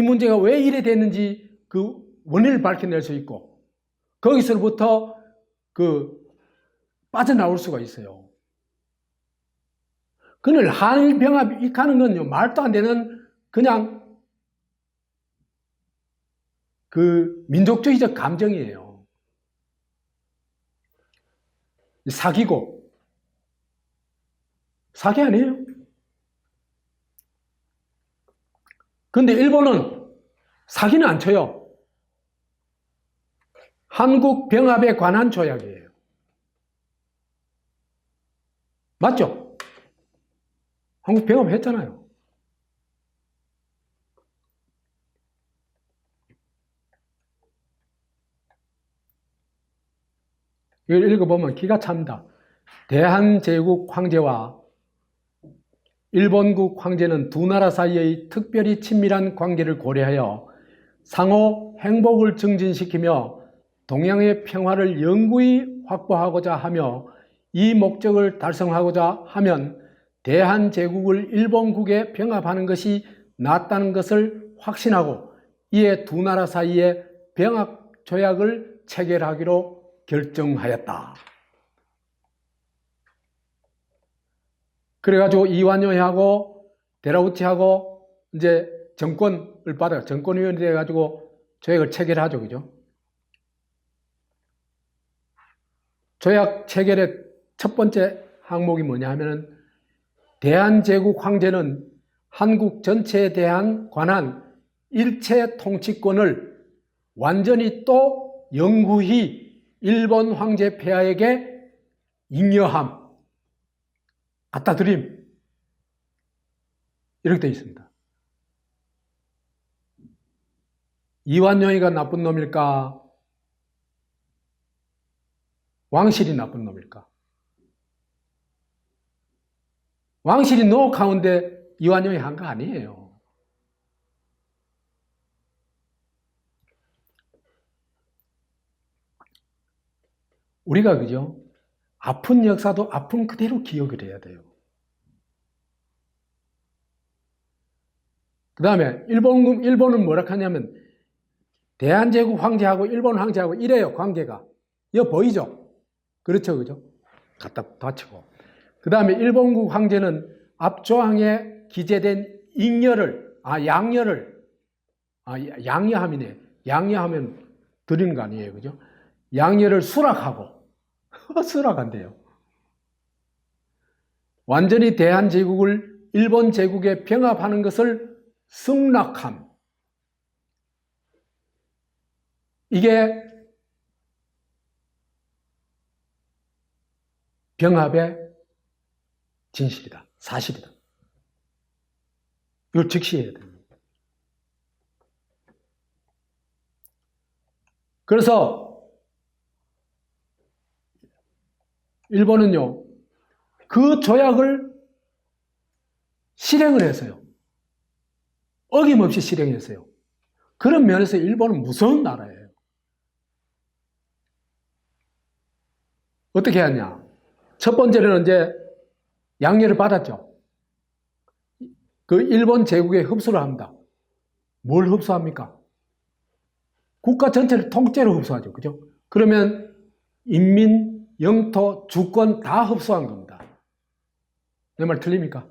문제가 왜 이래 됐는지 그 원인을 밝혀낼 수 있고, 거기서부터 빠져나올 수가 있어요. 그늘 한일 병합이 하는 건요, 말도 안 되는 그냥 민족주의적 감정이에요. 사기고, 사기 아니에요? 근데 일본은 사기는 안 쳐요. 한국 병합에 관한 조약이에요. 맞죠? 한국 병합 했잖아요. 이걸 읽어보면 기가 찹니다. 대한제국 황제와 일본국 황제는 두 나라 사이의 특별히 친밀한 관계를 고려하여 상호 행복을 증진시키며 동양의 평화를 영구히 확보하고자 하며 이 목적을 달성하고자 하면 대한제국을 일본국에 병합하는 것이 낫다는 것을 확신하고 이에 두 나라 사이에 병합 조약을 체결하기로 결정하였다. 그래가지고 이완요하고 데라우치하고 이제 정권을 받아요. 정권위원이 돼가지고 조약을 체결하죠. 그죠? 조약 체결의 첫 번째 항목이 뭐냐 하면은 대한제국 황제는 한국 전체에 대한 관한 일체 통치권을 완전히 또 영구히 일본 황제 폐하에게 잉여함, 갖다 드림, 이렇게 되어 있습니다. 이완용이가 나쁜 놈일까? 왕실이 나쁜 놈일까? 왕실이 노 가운데 이완용이 한 거 아니에요. 우리가 그죠? 아픈 역사도 아픈 그대로 기억을 해야 돼요. 그 다음에 일본은 뭐라 하냐면 대한제국 황제하고 일본 황제하고 이래요. 관계가. 이거 보이죠? 그렇죠, 그죠? 갖다 다치고. 그 다음에 일본국 황제는 앞조항에 기재된 양여함이네. 양여하면 드리는 거 아니에요, 그죠? 양여를 수락하고 수락한대요. 완전히 대한제국을 일본 제국에 병합하는 것을 승낙함. 이게 병합의 진실이다. 사실이다. 이걸 직시해야 됩니다. 그래서 일본은요, 그 조약을 실행을 했어요. 어김없이 실행했어요. 그런 면에서 일본은 무서운 나라예요. 어떻게 하냐? 첫 번째는 이제 양해를 받았죠. 그 일본 제국에 흡수를 합니다. 뭘 흡수합니까? 국가 전체를 통째로 흡수하죠. 그죠? 그러면 인민, 영토, 주권 다 흡수한 겁니다. 내 말 틀립니까?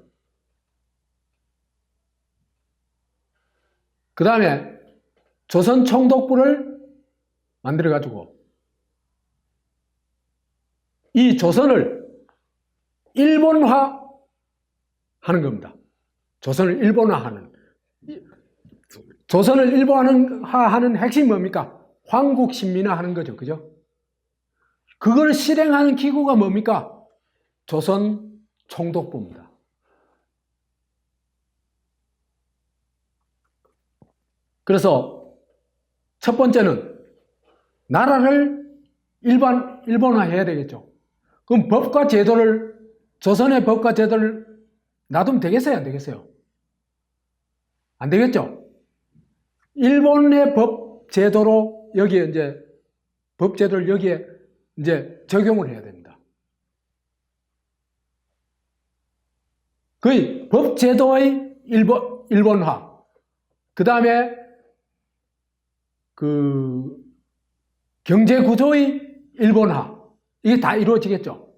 그 다음에 조선 총독부를 만들어가지고 이 조선을 일본화 하는 겁니다. 조선을 일본화하는. 조선을 일본화하는 핵심이 뭡니까? 황국신민화하는 거죠. 그죠? 그걸 실행하는 기구가 뭡니까? 조선 총독부입니다. 그래서 첫 번째는 나라를 일본화해야 되겠죠. 그럼 법과 제도를, 조선의 법과 제도를 놔두면 되겠어요? 안 되겠어요? 안 되겠죠? 일본의 법 제도로 여기에 이제 법 제도를 여기에 이제 적용을 해야 됩니다. 거의 법 제도의 일본화, 그 다음에 그 경제 구조의 일본화, 이게 다 이루어지겠죠.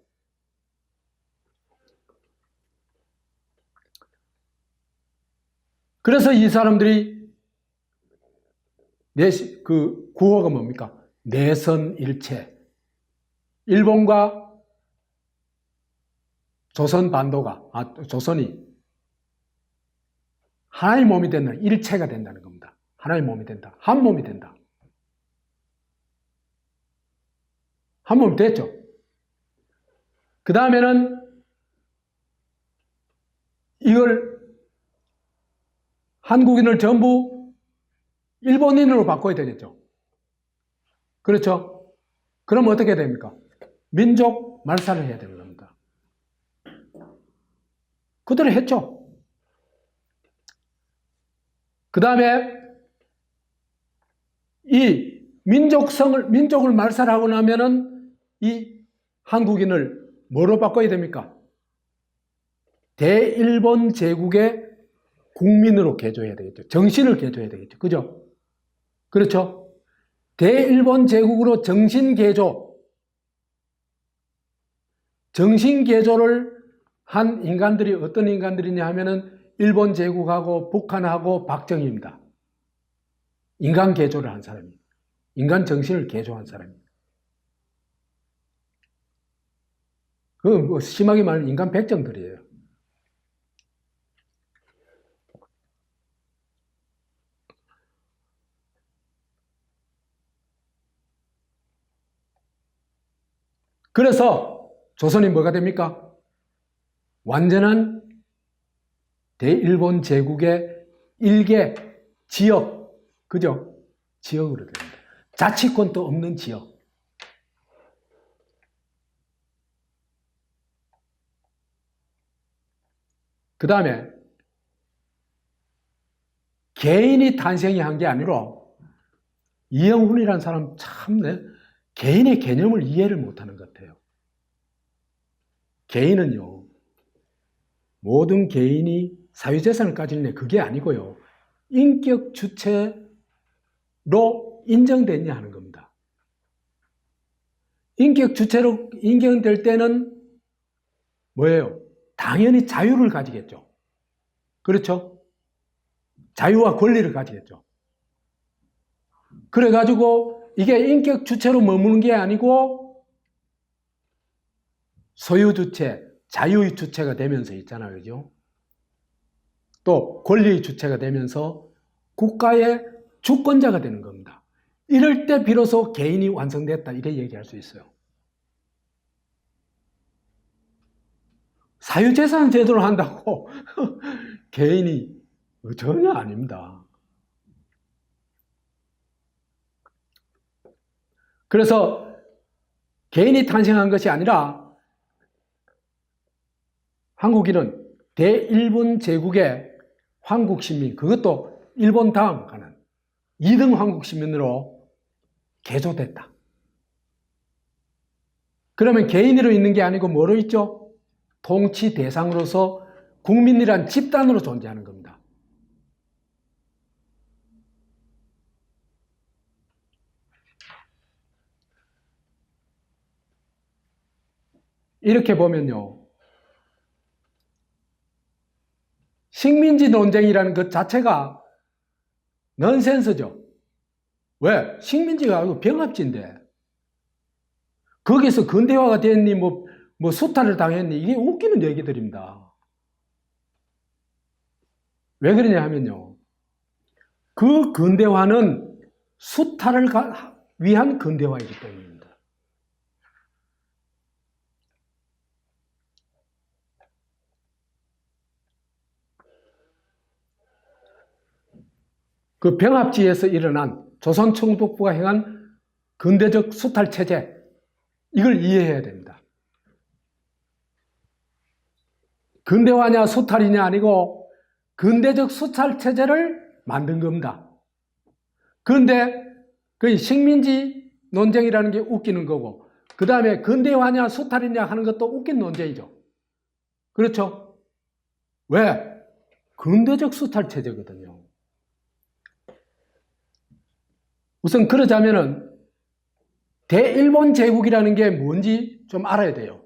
그래서 이 사람들이 그 구호가 뭡니까? 내선일체. 일본과 조선이 하나의 몸이 된다는, 일체가 된다는 겁니다. 하나의 몸이 된다. 한 몸이 된다. 한 몸이 됐죠. 그 다음에는 이걸 한국인을 전부 일본인으로 바꿔야 되겠죠. 그렇죠? 그럼 어떻게 됩니까? 민족 말살을 해야 되는 겁니다. 그대로 했죠. 그 다음에 이 민족을 말살하고 나면은 이 한국인을 뭐로 바꿔야 됩니까? 대일본 제국의 국민으로 개조해야 되겠죠. 정신을 개조해야 되겠죠. 그죠? 그렇죠? 대일본 제국으로 정신 개조를 한 인간들이 어떤 인간들이냐 하면은 일본 제국하고 북한하고 박정희입니다. 인간 개조를 한 사람이에요. 인간 정신을 개조한 사람이에요. 뭐 심하게 말하면 인간 백정들이에요. 그래서 조선이 뭐가 됩니까? 완전한 대일본 제국의 일개 지역, 그죠? 지역으로 됩니다. 자치권도 없는 지역. 그 다음에 개인이 탄생이 한 게 아니라 이영훈이라는 사람 참네, 개인의 개념을 이해를 못하는 것 같아요. 개인은요, 모든 개인이 사유재산을 가지는 그게 아니고요, 인격 주체로 인정됐냐 하는 겁니다. 인격 주체로 인정될 때는 뭐예요? 당연히 자유를 가지겠죠. 그렇죠? 자유와 권리를 가지겠죠. 그래가지고 이게 인격 주체로 머무는 게 아니고 소유 주체, 자유의 주체가 되면서 있잖아요. 그죠? 또 권리의 주체가 되면서 국가의 주권자가 되는 겁니다. 이럴 때 비로소 개인이 완성됐다, 이렇게 얘기할 수 있어요. 사유재산 제도를 한다고 개인이 전혀 아닙니다. 그래서 개인이 탄생한 것이 아니라 한국인은 대일본 제국의 황국 시민, 그것도 일본 다음 가는 2등 황국 시민으로 개조됐다. 그러면 개인으로 있는 게 아니고 뭐로 있죠? 통치 대상으로서 국민이란 집단으로 존재하는 겁니다. 이렇게 보면요, 식민지 논쟁이라는 것 자체가 넌센스죠. 왜? 식민지가 병합지인데 거기서 근대화가 됐니 뭐 수탈을 당했니, 이게 웃기는 얘기들입니다. 왜 그러냐 하면요, 그 근대화는 수탈을 위한 근대화이기 때문입니다. 그 병합지에서 일어난 조선총독부가 행한 근대적 수탈 체제, 이걸 이해해야 됩니다. 근대화냐 수탈이냐 아니고 근대적 수탈 체제를 만든 겁니다. 그런데 그 식민지 논쟁이라는 게 웃기는 거고, 그 다음에 근대화냐 수탈이냐 하는 것도 웃긴 논쟁이죠. 그렇죠? 왜? 근대적 수탈 체제거든요. 우선 그러자면은 대일본 제국이라는 게 뭔지 좀 알아야 돼요.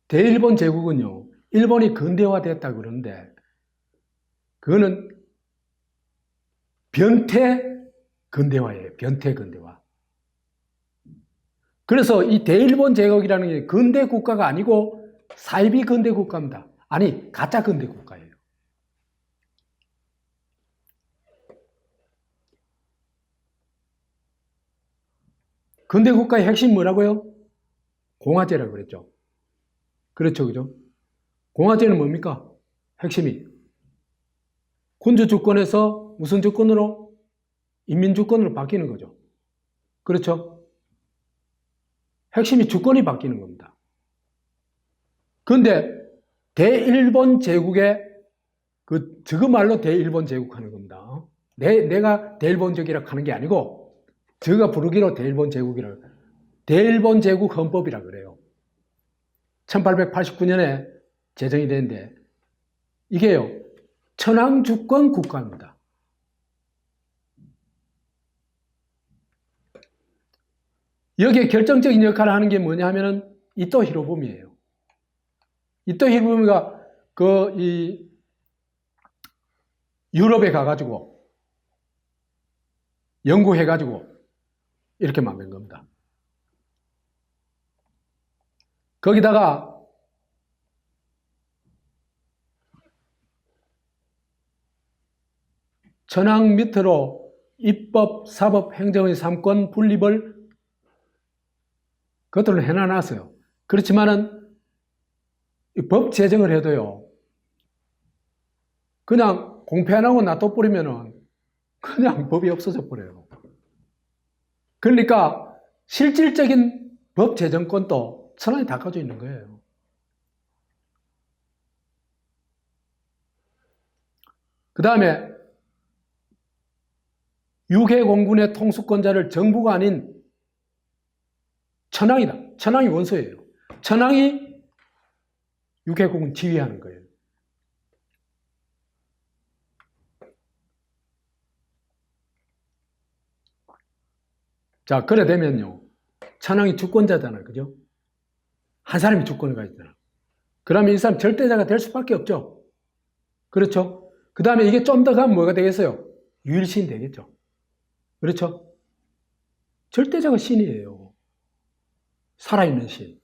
대일본 제국은요, 일본이 근대화됐다고 그러는데 그거는 변태 근대화예요. 변태 근대화. 그래서 이 대일본 제국이라는 게 근대 국가가 아니고 사이비 근대 국가입니다. 아니, 가짜 근대 국가예요. 근대 국가의 핵심 뭐라고요? 공화제라고 그랬죠. 그렇죠, 그죠? 공화제는 뭡니까? 핵심이 군주 주권에서 무슨 주권으로? 인민 주권으로 바뀌는 거죠. 그렇죠? 핵심이 주권이 바뀌는 겁니다. 그런데 대일본 제국의 저거 말로 대일본 제국 하는 겁니다. 내가 대일본적이라고 하는 게 아니고 저가 부르기로 대일본 제국이라고, 대일본 제국 헌법이라 그래요. 1889년에 제정이 됐는데 이게요, 천황주권 국가입니다. 여기에 결정적인 역할을 하는 게 뭐냐 하면은 이토 히로부미예요. 이토 히로부미가 이 유럽에 가가지고 연구해가지고 이렇게 만든 겁니다. 거기다가 천황 밑으로 입법, 사법, 행정의 3권 분립을 그것들을 해놔놨어요. 그렇지만은 법 제정을 해도요, 그냥 공표 안 하고 놔둬버리면은 그냥 법이 없어져 버려요. 그러니까 실질적인 법 제정권도 천황이 다 가지고 있는 거예요. 그 다음에 유해공군의 통수권자를 정부가 아닌 천황이다. 천황이 원소예요. 천황이 유해공군 지휘하는 거예요. 자, 그래 되면요, 천황이 주권자잖아요. 그죠? 한 사람이 주권을 가지잖아. 그러면 이 사람 절대자가 될 수밖에 없죠. 그렇죠? 그 다음에 이게 좀 더 가면 뭐가 되겠어요? 유일신 되겠죠. 그렇죠? 절대자가 신이에요. 살아있는 신.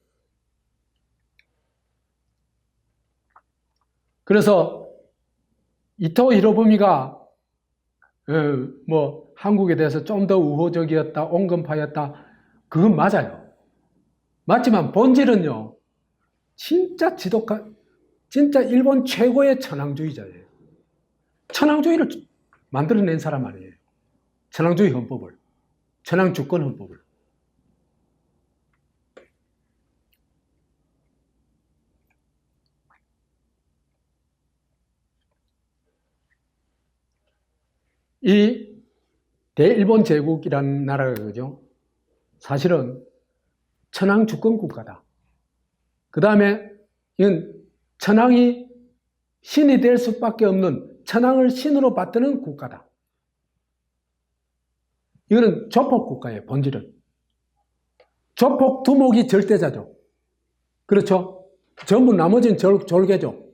그래서 이토 히로부미가 한국에 대해서 좀 더 우호적이었다, 온건파였다, 그건 맞아요. 맞지만 본질은요, 진짜 지독한, 진짜 일본 최고의 천황주의자예요. 천황주의를 만들어낸 사람 아니에요. 천황주의 헌법을, 천황주권 헌법을. 이 대일본 제국이라는 나라가 그죠? 사실은 천황주권 국가다. 그 다음에 이건 천황이 신이 될 수밖에 없는, 천황을 신으로 받드는 국가다. 이거는 조폭 국가예요, 본질은. 조폭 두목이 절대자죠. 그렇죠? 전부 나머지는 졸개죠.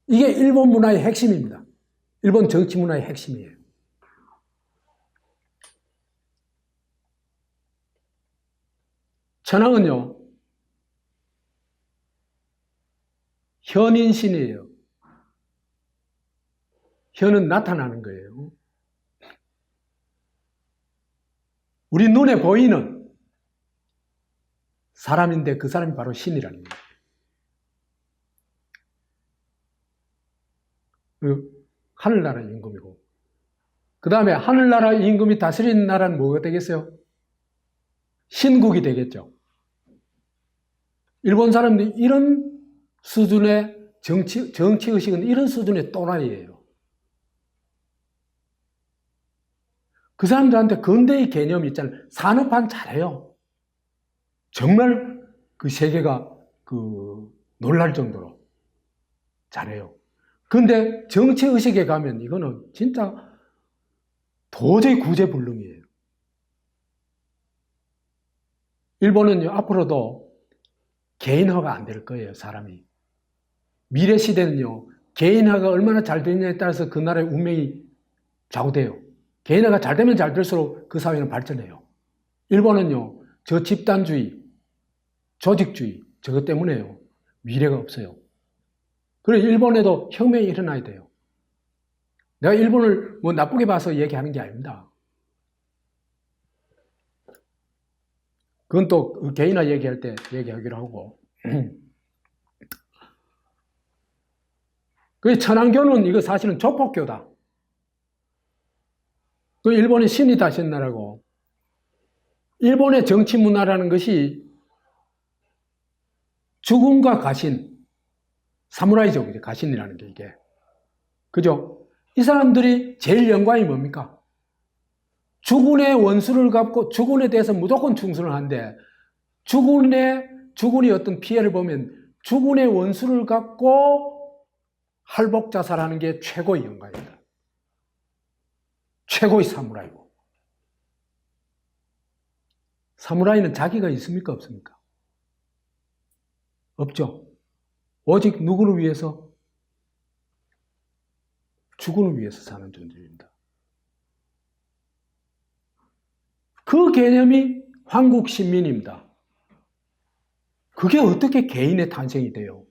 이게 일본 문화의 핵심입니다. 일본 정치 문화의 핵심이에요. 천황은요, 현인신이에요. 현은 나타나는 거예요. 우리 눈에 보이는 사람인데 그 사람이 바로 신이라는 거예요. 하늘나라 임금이고, 그 다음에 하늘나라 임금이 다스리는 나라는 뭐가 되겠어요? 신국이 되겠죠. 일본 사람들이 이런 수준의 정치의식은 이런 수준의 또라이예요. 그 사람들한테 근대의 개념이 있잖아요. 산업화는 잘해요. 정말 그 세계가 놀랄 정도로 잘해요. 근데 정치의식에 가면 이거는 진짜 도저히 구제불능이에요. 일본은요, 앞으로도 개인화가 안 될 거예요, 사람이. 미래 시대는요, 개인화가 얼마나 잘 되느냐에 따라서 그 나라의 운명이 좌우돼요. 개인화가 잘 되면 잘 될수록 그 사회는 발전해요. 일본은요, 저 집단주의, 조직주의, 저것 때문에요, 미래가 없어요. 그래서 일본에도 혁명이 일어나야 돼요. 내가 일본을 뭐 나쁘게 봐서 얘기하는 게 아닙니다. 그건 또 개인화 얘기할 때 얘기하기로 하고. 그 천황교는 이거 사실은 조폭교다. 그 일본의 신이 다신 나라고. 일본의 정치 문화라는 것이 죽음과 가신, 사무라이죠. 가신이라는 게 이게. 그죠? 이 사람들이 제일 영광이 뭡니까? 주군의 원수를 갚고 주군에 대해서 무조건 충성을 하는데 주군이 어떤 피해를 보면 주군의 원수를 갚고 할복 자살하는 게 최고의 영광입니다. 최고의 사무라이고. 사무라이는 자기가 있습니까? 없습니까? 없죠. 오직 누구를 위해서? 주군을 위해서 사는 존재입니다. 그 개념이 황국 신민입니다. 그게 어떻게 개인의 탄생이 돼요?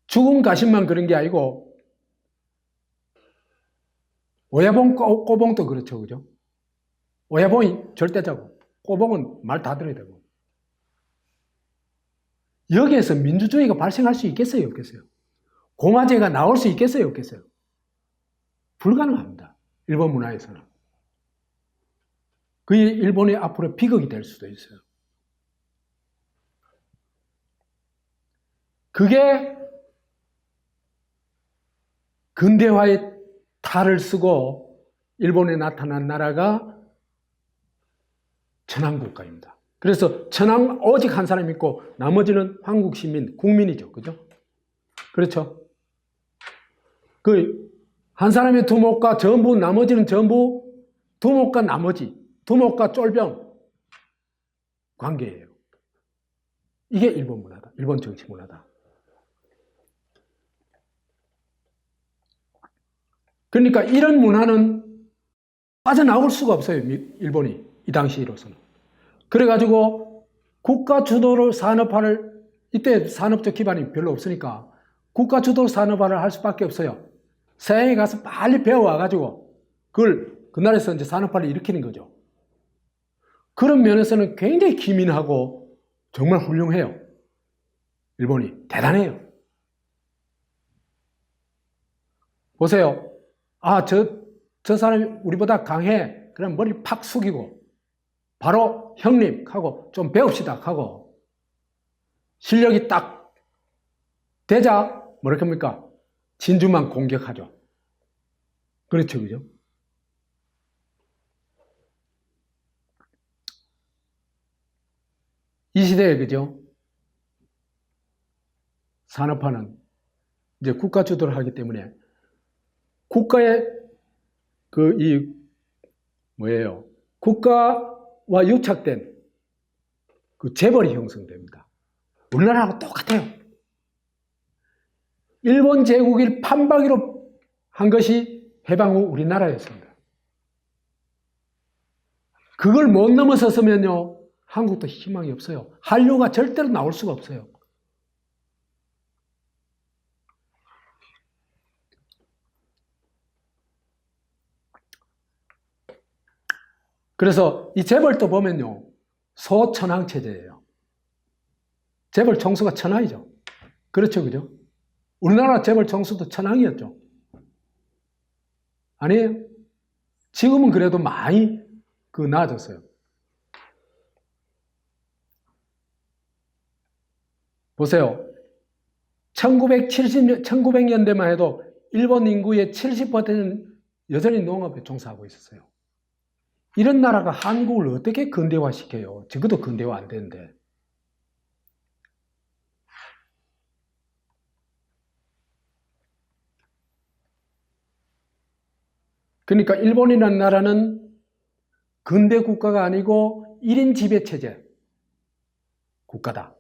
죽음 가신만 그런 게 아니고 오야봉 꼬봉도 그렇죠, 그죠? 오야봉이 절대자고 꼬봉은 말 다 들어야 되고. 여기에서 민주주의가 발생할 수 있겠어요, 없겠어요? 공화제가 나올 수 있겠어요, 없겠어요? 불가능합니다. 일본 문화에서는. 그게 일본의 앞으로 비극이 될 수도 있어요. 그게 근대화의 탈을 쓰고 일본에 나타난 나라가 천황국가입니다. 그래서 천황 오직 한 사람이 있고 나머지는 한국 시민, 국민이죠. 그죠? 그렇죠? 한 사람의 두목과 전부, 나머지는 전부 두목과 나머지, 두목과 쫄병 관계예요. 이게 일본 문화다. 일본 정치 문화다. 그러니까 이런 문화는 빠져나올 수가 없어요. 일본이 이 당시로서는. 그래가지고 국가 주도로 산업화를, 이때 산업적 기반이 별로 없으니까 국가 주도로 산업화를 할 수밖에 없어요. 서양에 가서 빨리 배워와가지고 그걸 그 나라에서 이제 산업화를 일으키는 거죠. 그런 면에서는 굉장히 기민하고 정말 훌륭해요. 일본이 대단해요. 보세요. 아, 저 사람이 우리보다 강해. 그럼 머리 팍 숙이고 바로 형님 하고 좀 배웁시다 하고 실력이 딱 되자 뭐랄 겁니까? 진주만 공격하죠. 그렇죠, 그죠? 이 시대에 그죠? 산업화는 이제 국가 주도를 하기 때문에 국가의 뭐예요? 국가와 유착된 그 재벌이 형성됩니다. 우리나라하고 똑같아요. 일본 제국을 판박이로 한 것이 해방 후 우리나라였습니다. 그걸 못 넘어섰으면요, 한국도 희망이 없어요. 한류가 절대로 나올 수가 없어요. 그래서 이 재벌도 보면요, 소천황 체제예요. 재벌 총수가 천황이죠. 그렇죠, 그죠? 우리나라 재벌 총수도 천황이었죠. 아니에요? 지금은 그래도 많이 나아졌어요. 보세요. 1900년대만 해도 일본 인구의 70%는 여전히 농업에 종사하고 있었어요. 이런 나라가 한국을 어떻게 근대화시켜요? 적어도 근대화 안 되는데. 그러니까 일본이라는 나라는 근대 국가가 아니고 1인 지배체제 국가다.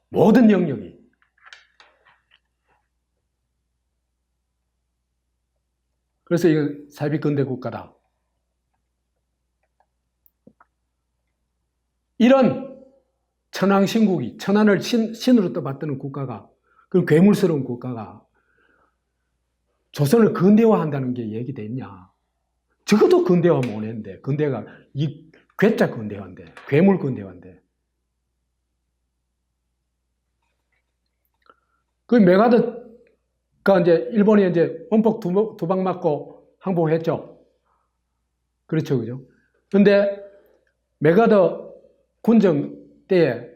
모든 영역이. 그래서 이건 사이비 근대 국가다. 이런 천황신국이, 천안을 신으로 떠받드는 국가가, 그 괴물스러운 국가가 조선을 근대화한다는 게 얘기됐냐? 적어도 근대화 못했는데, 근대가 이 괴짜 근대화인데, 괴물 근대화인데. 그 메가더가 이제 일본이 이제 원폭 두 방 맞고 항복했죠. 그렇죠, 그죠? 근데 메가더 군정 때에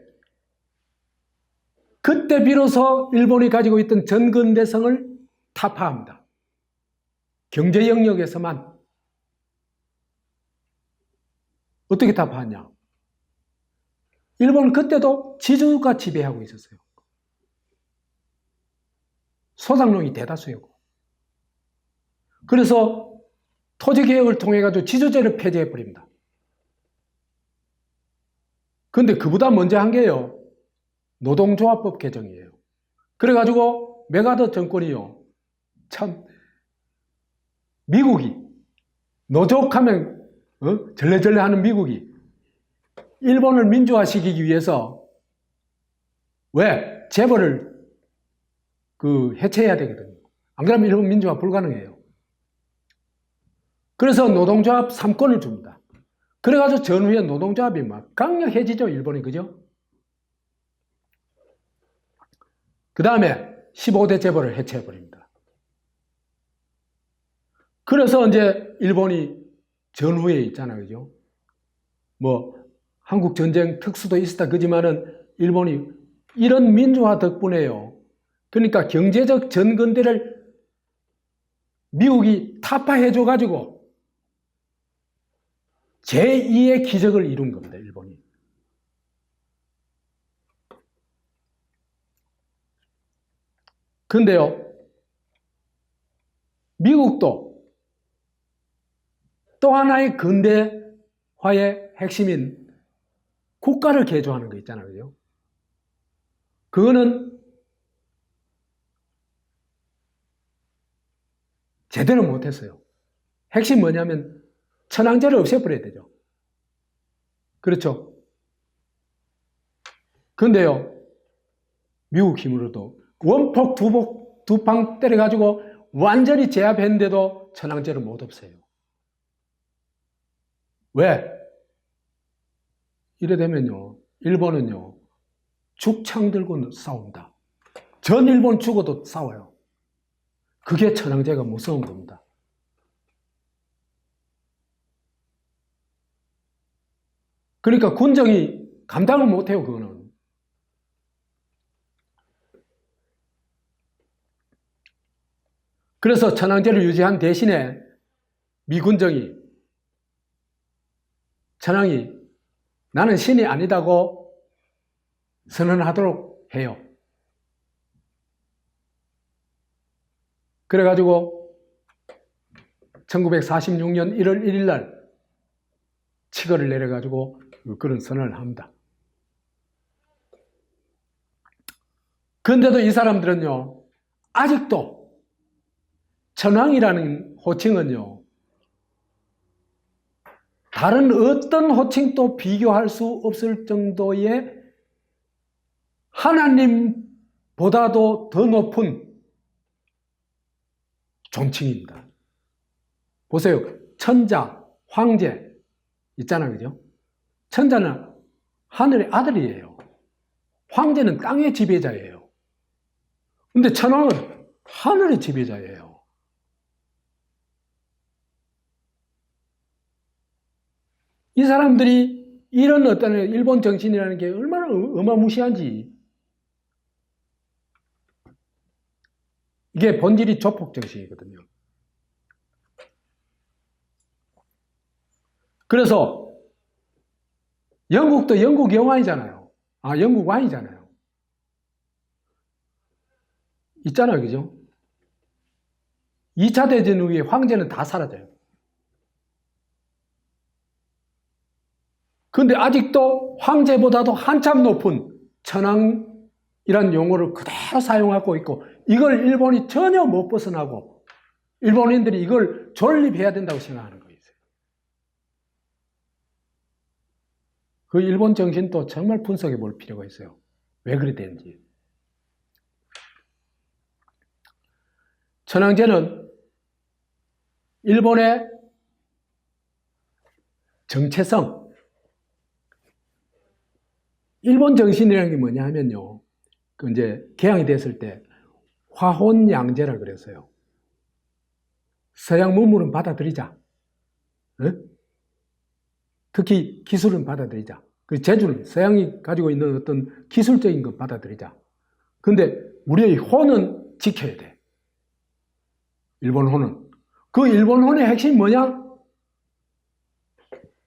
그때 비로소 일본이 가지고 있던 전근대성을 타파합니다. 경제 영역에서만. 어떻게 타파하냐? 일본은 그때도 지주가 지배하고 있었어요. 소상농이 대다수였고. 그래서 토지개혁을 통해 가지고 지주제를 폐지해버립니다. 근데 그보다 먼저 한 게요, 노동조합법 개정이에요. 그래가지고 메가더 정권이요, 참 미국이 노족하면 절레절레 하는 미국이 일본을 민주화시키기 위해서 왜 재벌을 해체해야 되거든요. 안 그러면 일본 민주화 불가능해요. 그래서 노동조합 3권을 줍니다. 그래가지고 전후에 노동조합이 막 강력해지죠, 일본이. 그죠? 그 다음에 15대 재벌을 해체해버립니다. 그래서 이제 일본이 전후에 있잖아요. 그죠? 뭐, 한국 전쟁 특수도 있었다 그지만은 일본이 이런 민주화 덕분에요. 그러니까 경제적 전근대를 미국이 타파해줘가지고 제2의 기적을 이룬 겁니다, 일본이. 근데요, 미국도 또 하나의 근대화의 핵심인 국가를 개조하는 거 있잖아요. 그죠? 그거는 제대로 못했어요. 핵심 뭐냐면 천황제를 없애버려야 되죠. 그렇죠? 근데요, 미국 힘으로도 원폭 두 방 때려가지고 완전히 제압했는데도 천황제를 못 없애요. 왜? 이래 되면요, 일본은요, 죽창 들고 싸운다. 전 일본 죽어도 싸워요. 그게 천황제가 무서운 겁니다. 그러니까 군정이 감당을 못해요, 그거는. 그래서 천황제를 유지한 대신에 미군정이, 천황이 나는 신이 아니다고 선언하도록 해요. 그래가지고 1946년 1월 1일 날 치거를 내려가지고 그런 선언을 합니다. 그런데도 이 사람들은요, 아직도 천황이라는 호칭은요, 다른 어떤 호칭도 비교할 수 없을 정도의 하나님보다도 더 높은 존칭입니다. 보세요. 천자, 황제 있잖아요. 그죠? 천자는 하늘의 아들이에요. 황제는 땅의 지배자예요. 근데 천황은 하늘의 지배자예요. 이 사람들이 이런 어떤 일본 정신이라는 게 얼마나 어마무시한지. 이게 본질이 조폭 정신이거든요. 그래서 영국도 영국 영왕이잖아요. 영국 왕이잖아요. 있잖아요. 그죠? 2차 대전 후에 황제는 다 사라져요. 그런데 아직도 황제보다도 한참 높은 천황이란 용어를 그대로 사용하고 있고, 이걸 일본이 전혀 못 벗어나고 일본인들이 이걸 존립해야 된다고 생각하는 거예요. 그 일본 정신도 정말 분석해 볼 필요가 있어요. 왜 그래 되는지. 천황제는 일본의 정체성, 일본 정신이라는 게 뭐냐 하면요, 그 이제 개항이 됐을 때 화혼양제라 그랬어요. 서양 문물은 받아들이자. 응? 특히 기술은 받아들이자. 그 재주는 서양이 가지고 있는 어떤 기술적인 것 받아들이자. 근데 우리의 혼은 지켜야 돼. 일본 혼은. 그 일본 혼의 핵심이 뭐냐?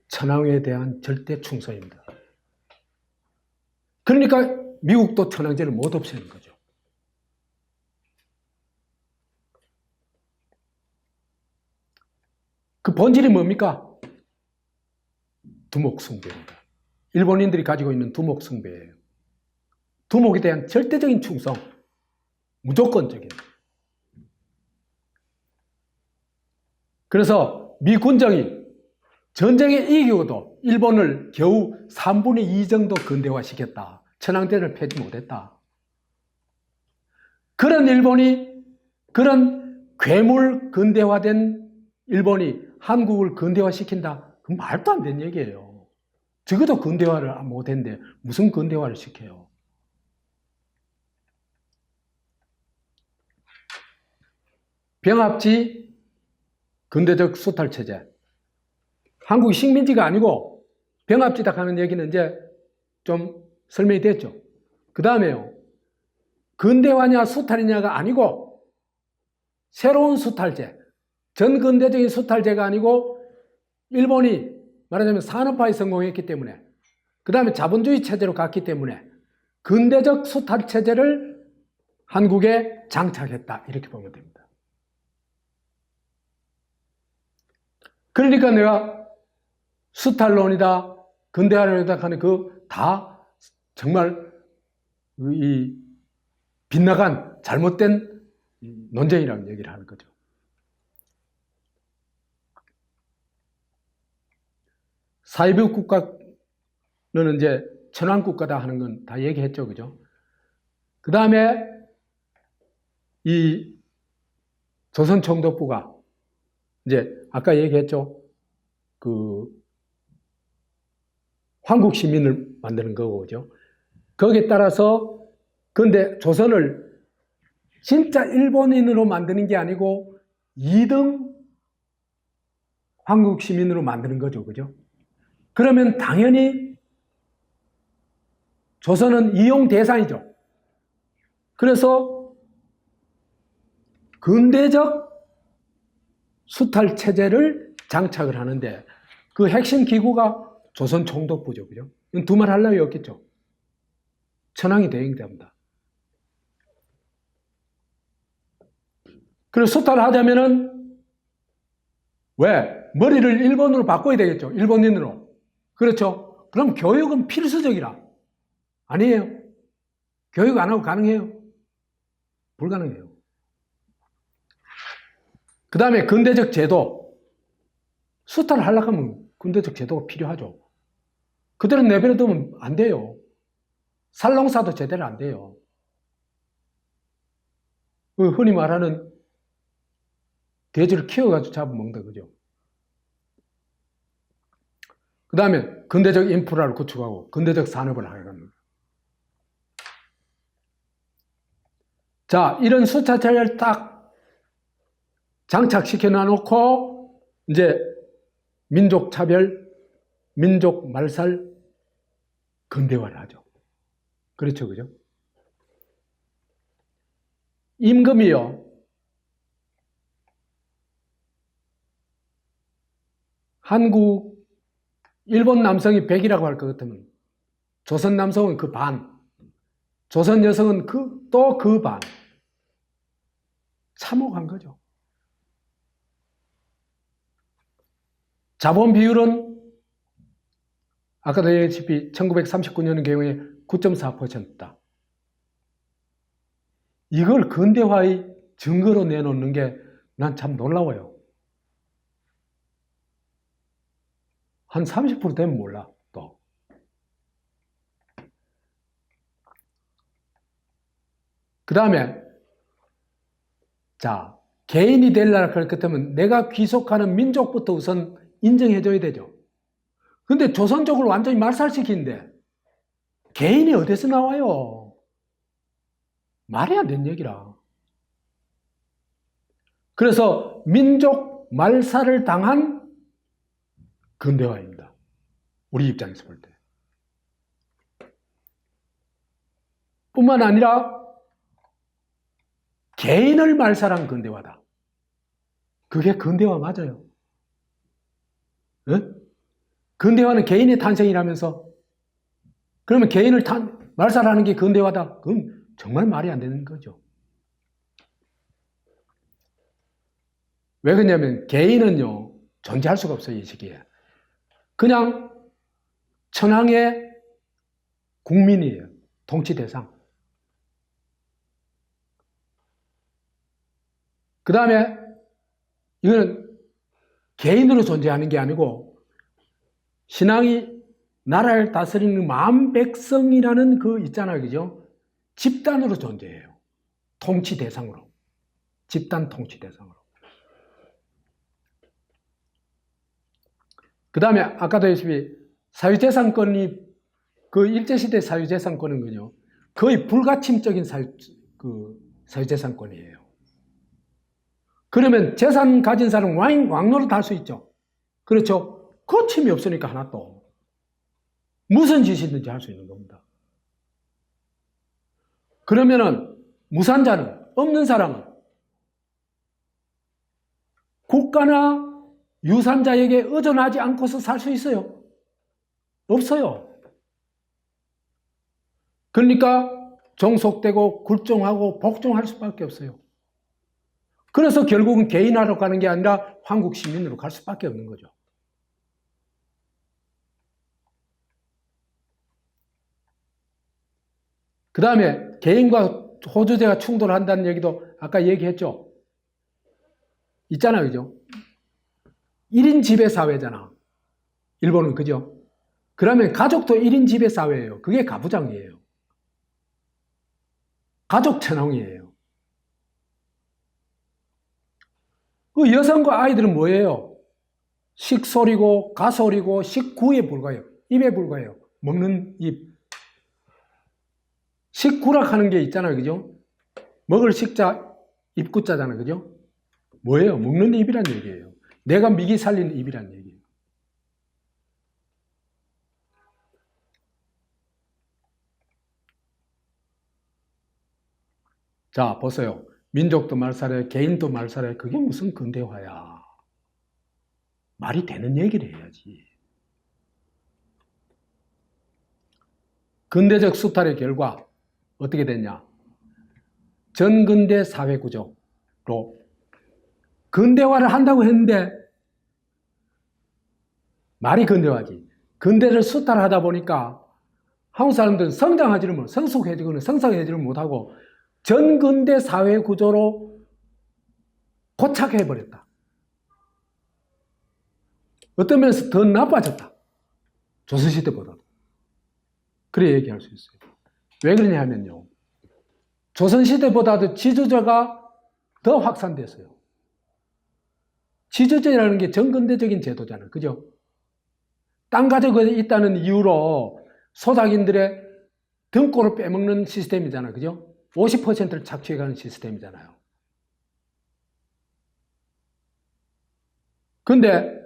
천황에 대한 절대 충성입니다. 그러니까 미국도 천황제를 못 없애는 거죠. 그 본질이 뭡니까? 두목숭배입니다. 일본인들이 가지고 있는 두목숭배예요. 두목에 대한 절대적인 충성, 무조건적인. 그래서 미 군정이 전쟁에 이기고도 일본을 겨우 3분의 2 정도 근대화시켰다. 천황제를 폐지 못했다. 그런 일본이, 그런 괴물 근대화된 일본이 한국을 근대화시킨다? 그건 말도 안 되는 얘기예요. 적어도 근대화를 못했는데 무슨 근대화를 시켜요? 병합지 근대적 수탈체제. 한국이 식민지가 아니고 병합지다 하는 얘기는 이제 좀 설명이 됐죠. 그 다음에요, 근대화냐 수탈이냐가 아니고 새로운 수탈제, 전근대적인 수탈제가 아니고 일본이 말하자면 산업화에 성공했기 때문에, 그 다음에 자본주의 체제로 갔기 때문에 근대적 수탈체제를 한국에 장착했다. 이렇게 보면 됩니다. 그러니까 내가 수탈론이다, 근대화론이다 하는 그 다 정말 이 빗나간 잘못된 논쟁이라는 얘기를 하는 거죠. 사회주의 국가는 이제 천황국가다 하는 건 다 얘기했죠. 그죠? 그 다음에 이 조선총독부가 이제 아까 얘기했죠. 그 황국 시민을 만드는 거고, 그죠? 거기에 따라서 근데 조선을 진짜 일본인으로 만드는 게 아니고 2등 한국 시민으로 만드는 거죠. 그죠? 그러면 당연히 조선은 이용 대상이죠. 그래서 근대적 수탈 체제를 장착을 하는데 그 핵심 기구가 조선 총독부죠. 그죠? 이건 두말 할 나위 없겠죠. 천황이 대행됩니다. 그래서 수탈을 하자면은 왜? 머리를 일본으로 바꿔야 되겠죠. 일본인으로. 그렇죠. 그럼 교육은 필수적이라. 아니에요. 교육 안 하고 가능해요? 불가능해요. 그 다음에 근대적 제도. 수탈을 하려고 하면 근대적 제도가 필요하죠. 그대로 내버려두면 안 돼요. 살농사도 제대로 안 돼요. 흔히 말하는 돼지를 키워가지고 잡아먹는다, 그죠? 그 다음에 근대적 인프라를 구축하고 근대적 산업을 하게 합니다. 자, 이런 수차차를 딱 장착시켜 놔놓고 이제 민족 차별, 민족 말살, 근대화를 하죠. 그렇죠, 그죠? 임금이요. 한국, 일본 남성이 100이라고 할 것 같으면 조선 남성은 그 반, 조선 여성은 또 그 반. 참혹한 거죠. 자본 비율은 아까도 얘기했다시피 1939년 경우에 9.4%다. 이걸 근대화의 증거로 내놓는 게 난 참 놀라워요. 한 30% 되면 몰라, 또. 그 다음에, 자, 개인이 되려고 할 것 같으면 내가 귀속하는 민족부터 우선 인정해줘야 되죠. 근데 조선족을 완전히 말살시키는데, 개인이 어디서 나와요? 말이 안 되는 얘기라. 그래서 민족 말살을 당한 근대화입니다. 우리 입장에서 볼 때. 뿐만 아니라 개인을 말살한 근대화다. 그게 근대화 맞아요. 네? 근대화는 개인의 탄생이라면서 그러면 개인을 말살하는 게 근대화다. 그건 정말 말이 안 되는 거죠. 왜 그러냐면 개인은요 존재할 수가 없어요. 이 시기에. 그냥 천황의 국민이에요. 통치 대상. 그 다음에 이거는 개인으로 존재하는 게 아니고 신앙이 나라를 다스리는 만백성이라는 그 있잖아요. 그죠? 집단으로 존재해요. 통치 대상으로. 집단 통치 대상으로. 그 다음에 아까도 했듯이 사유재산권이 그 일제시대 사유재산권은 그죠? 거의 불가침적인 사유재산권이에요. 그러면 재산 가진 사람은 왕노릇 할 수 있죠. 그렇죠? 거침이 없으니까 하나도. 무슨 짓이든지 할 수 있는 겁니다. 그러면은 무산자는, 없는 사람은 국가나 유산자에게 의존하지 않고서 살 수 있어요? 없어요. 그러니까 종속되고 굴종하고 복종할 수밖에 없어요. 그래서 결국은 개인화로 가는 게 아니라 황국 시민으로 갈 수밖에 없는 거죠. 그 다음에 개인과 호주제가 충돌한다는 얘기도 아까 얘기했죠. 있잖아요, 그죠? 1인 지배사회잖아. 일본은, 그죠? 그러면 가족도 1인 지배사회예요. 그게 가부장이에요. 가족 천황이에요. 그 여성과 아이들은 뭐예요? 식소리고 가소리고 식구에 불과해요. 입에 불과해요. 먹는 입. 식구락 하는 게 있잖아요. 그죠? 먹을 식자, 입구자잖아요. 그죠? 뭐예요? 먹는 입이란 얘기예요. 내가 미기 살리는 입이란 얘기예요. 자, 보세요. 민족도 말살해, 개인도 말살해. 그게 무슨 근대화야. 말이 되는 얘기를 해야지. 근대적 수탈의 결과 어떻게 됐냐? 전근대 사회구조로 근대화를 한다고 했는데 말이 근대화지. 근대를 수탈하다 보니까 한국 사람들은 성장하지는 성숙해지거나 성장하지는 못하고 전근대 사회구조로 고착해버렸다. 어떤 면에서 더 나빠졌다. 조선시대보다도. 그래 얘기할 수 있어요. 왜 그러냐 하면요. 조선시대보다도 지주제가 더 확산됐어요. 지주제라는 게 전근대적인 제도잖아요. 그죠? 땅 가지고 있다는 이유로 소작인들의 등골을 빼먹는 시스템이잖아요. 그죠? 50%를 착취해가는 시스템이잖아요. 근데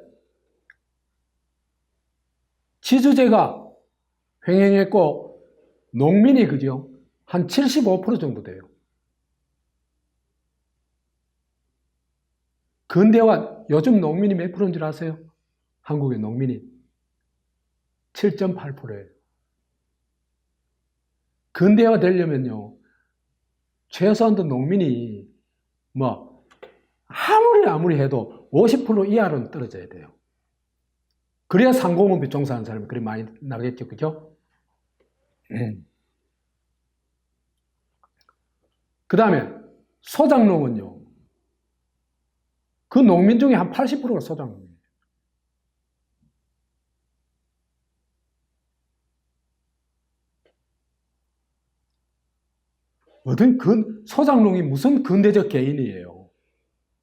지주제가 횡행했고 농민이 그죠? 한 75% 정도 돼요. 근대화 요즘 농민이 몇 프로인 줄 아세요? 한국의 농민이 7.8%예요. 근대화 되려면요. 최소한도 농민이 뭐 아무리 해도 50% 이하로는 떨어져야 돼요. 그래야 상공업에 종사하는 사람이 그리 많이 나겠죠. 그죠? 그 다음에 소작농은요. 그 농민 중에 한 80%가 소작농이에요. 소작농이 무슨 근대적 개인이에요.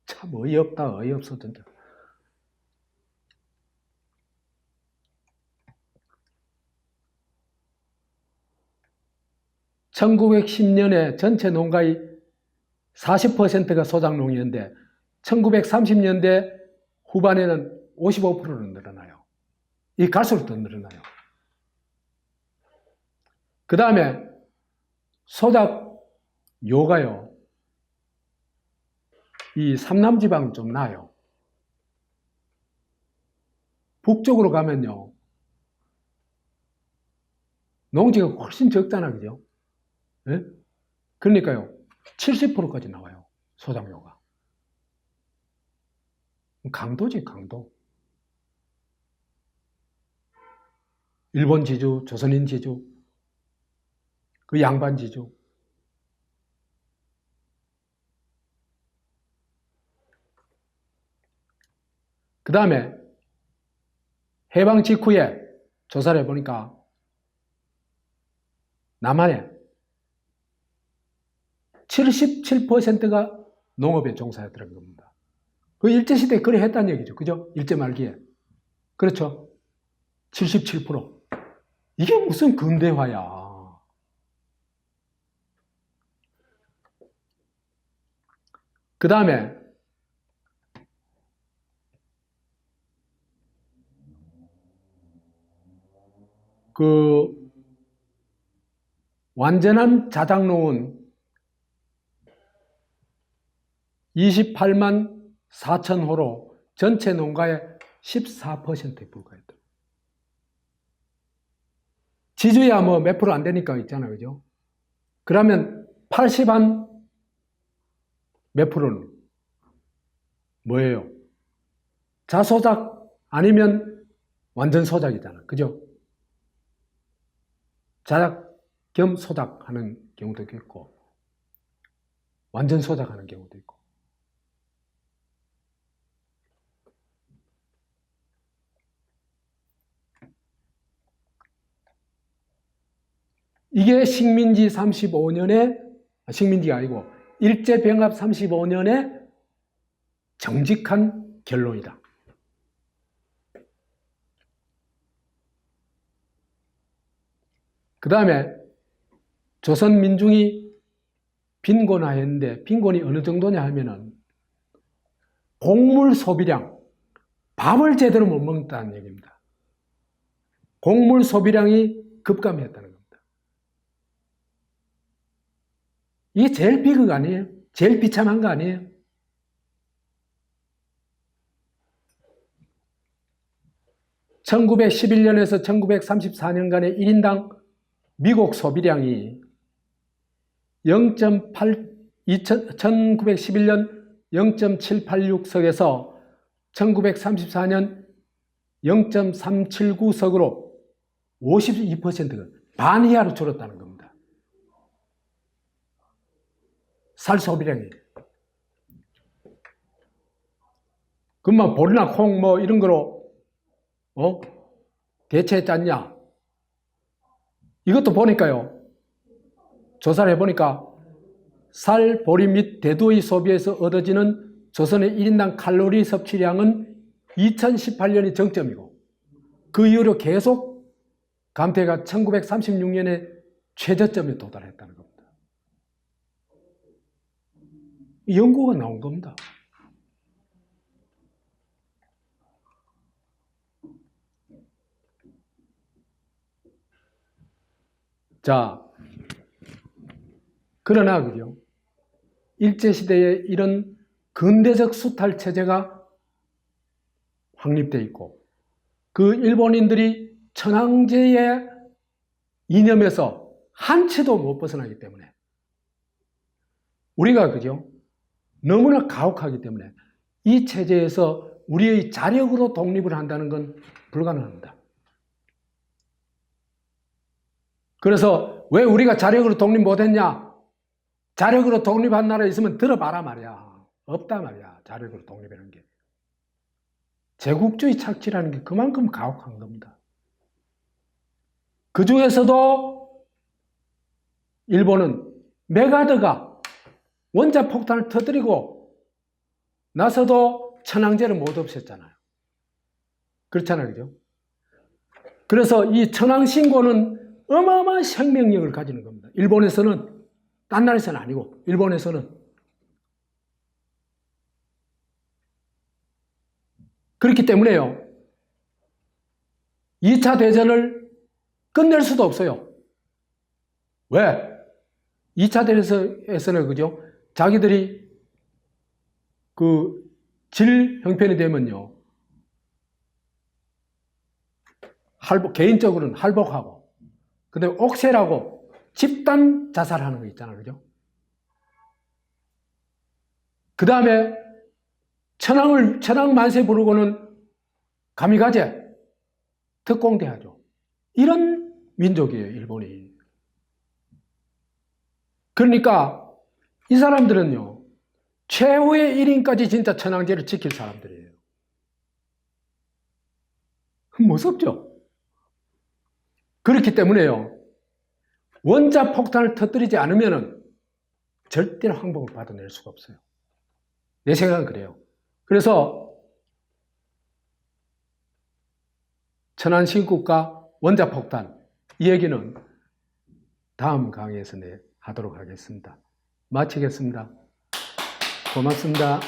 참 어이없다, 어이없어, 진짜. (1910년에) 전체 농가의 40%가 소작농이었는데 1930년대 후반에는 55%로 늘어나요. 이 갈수록 더 늘어나요. 그 다음에 소작요가요. 이 삼남지방은 좀 나아요. 북쪽으로 가면요. 농지가 훨씬 적잖아, 그죠? 네? 그러니까요. 70%까지 나와요. 소작요가. 강도지, 강도. 일본 지주, 조선인 지주, 그 양반 지주. 그 다음에 해방 직후에 조사를 해보니까 남한에 77%가 농업에 종사했더라는 겁니다. 그 일제시대에 그래 했다는 얘기죠. 그죠? 일제 말기에. 그렇죠? 77%. 이게 무슨 근대화야. 그 다음에 그 완전한 자작농은 28만 4천 호로 전체 농가의 14%에 불과했다. 지주야 뭐 몇 프로 안 되니까 있잖아요. 그죠? 그러면 80한 몇 프로는 뭐예요? 자소작 아니면 완전 소작이잖아. 그죠? 자작 겸 소작하는 경우도 있고 완전 소작하는 경우도 있고. 이게 식민지 35년에 식민지가 아니고 일제병합 35년에 정직한 결론이다. 그 다음에 조선 민중이 빈곤화했는데 빈곤이 어느 정도냐 하면은 곡물 소비량, 밥을 제대로 못 먹는다는 얘기입니다. 곡물 소비량이 급감했다는 겁니다. 이게 제일 비극 아니에요? 제일 비참한 거 아니에요? (1911년에서) (1934년간의) 1인당 미국 소비량이 1911년 0.786석에서 1934년 0.379석으로 52%가 반 이하로 줄었다는 겁니다. 쌀 소비량이. 그러면 보리나 콩 뭐 이런 거로 대체했지 않냐? 이것도 보니까요. 조사를 해보니까 쌀, 보리 및 대두의 소비에서 얻어지는 조선의 1인당 칼로리 섭취량은 2018년이 정점이고 그 이후로 계속 감퇴가 1936년에 최저점에 도달했다는 겁니다. 이 연구가 나온 겁니다. 자, 그러나 그죠? 일제시대에 이런 근대적 수탈 체제가 확립되어 있고 그 일본인들이 천황제의 이념에서 한치도 못 벗어나기 때문에 우리가 그죠? 너무나 가혹하기 때문에 이 체제에서 우리의 자력으로 독립을 한다는 건 불가능합니다. 그래서 왜 우리가 자력으로 독립 못했냐? 자력으로 독립한 나라에 있으면 들어봐라 말이야. 없다 말이야. 자력으로 독립이라는 게. 제국주의 착취라는 게 그만큼 가혹한 겁니다. 그 중에서도 일본은 메가드가 원자폭탄을 터뜨리고 나서도 천황제를 못 없앴잖아요. 그렇잖아요. 그죠? 그래서 이 천황신고는 어마어마한 생명력을 가지는 겁니다. 일본에서는, 딴 나라에서는 아니고, 일본에서는. 그렇기 때문에요. 2차 대전을 끝낼 수도 없어요. 왜? 2차 대전에서는, 그죠? 자기들이 질 형편이 되면요. 개인적으로는 할복하고, 그 다음에 옥세라고 집단 자살하는 거 있잖아요. 그죠? 그 다음에 천황 만세 부르고는 가미가제, 특공대하죠. 이런 민족이에요, 일본이. 그러니까 이 사람들은요, 최후의 1인까지 진짜 천황제를 지킬 사람들이에요. 무섭죠? 그렇기 때문에요, 원자 폭탄을 터뜨리지 않으면 절대로 항복을 받아낼 수가 없어요. 내 생각은 그래요. 그래서 천안신국과 원자 폭탄, 이 얘기는 다음 강의에서 하도록 하겠습니다. 마치겠습니다. 고맙습니다.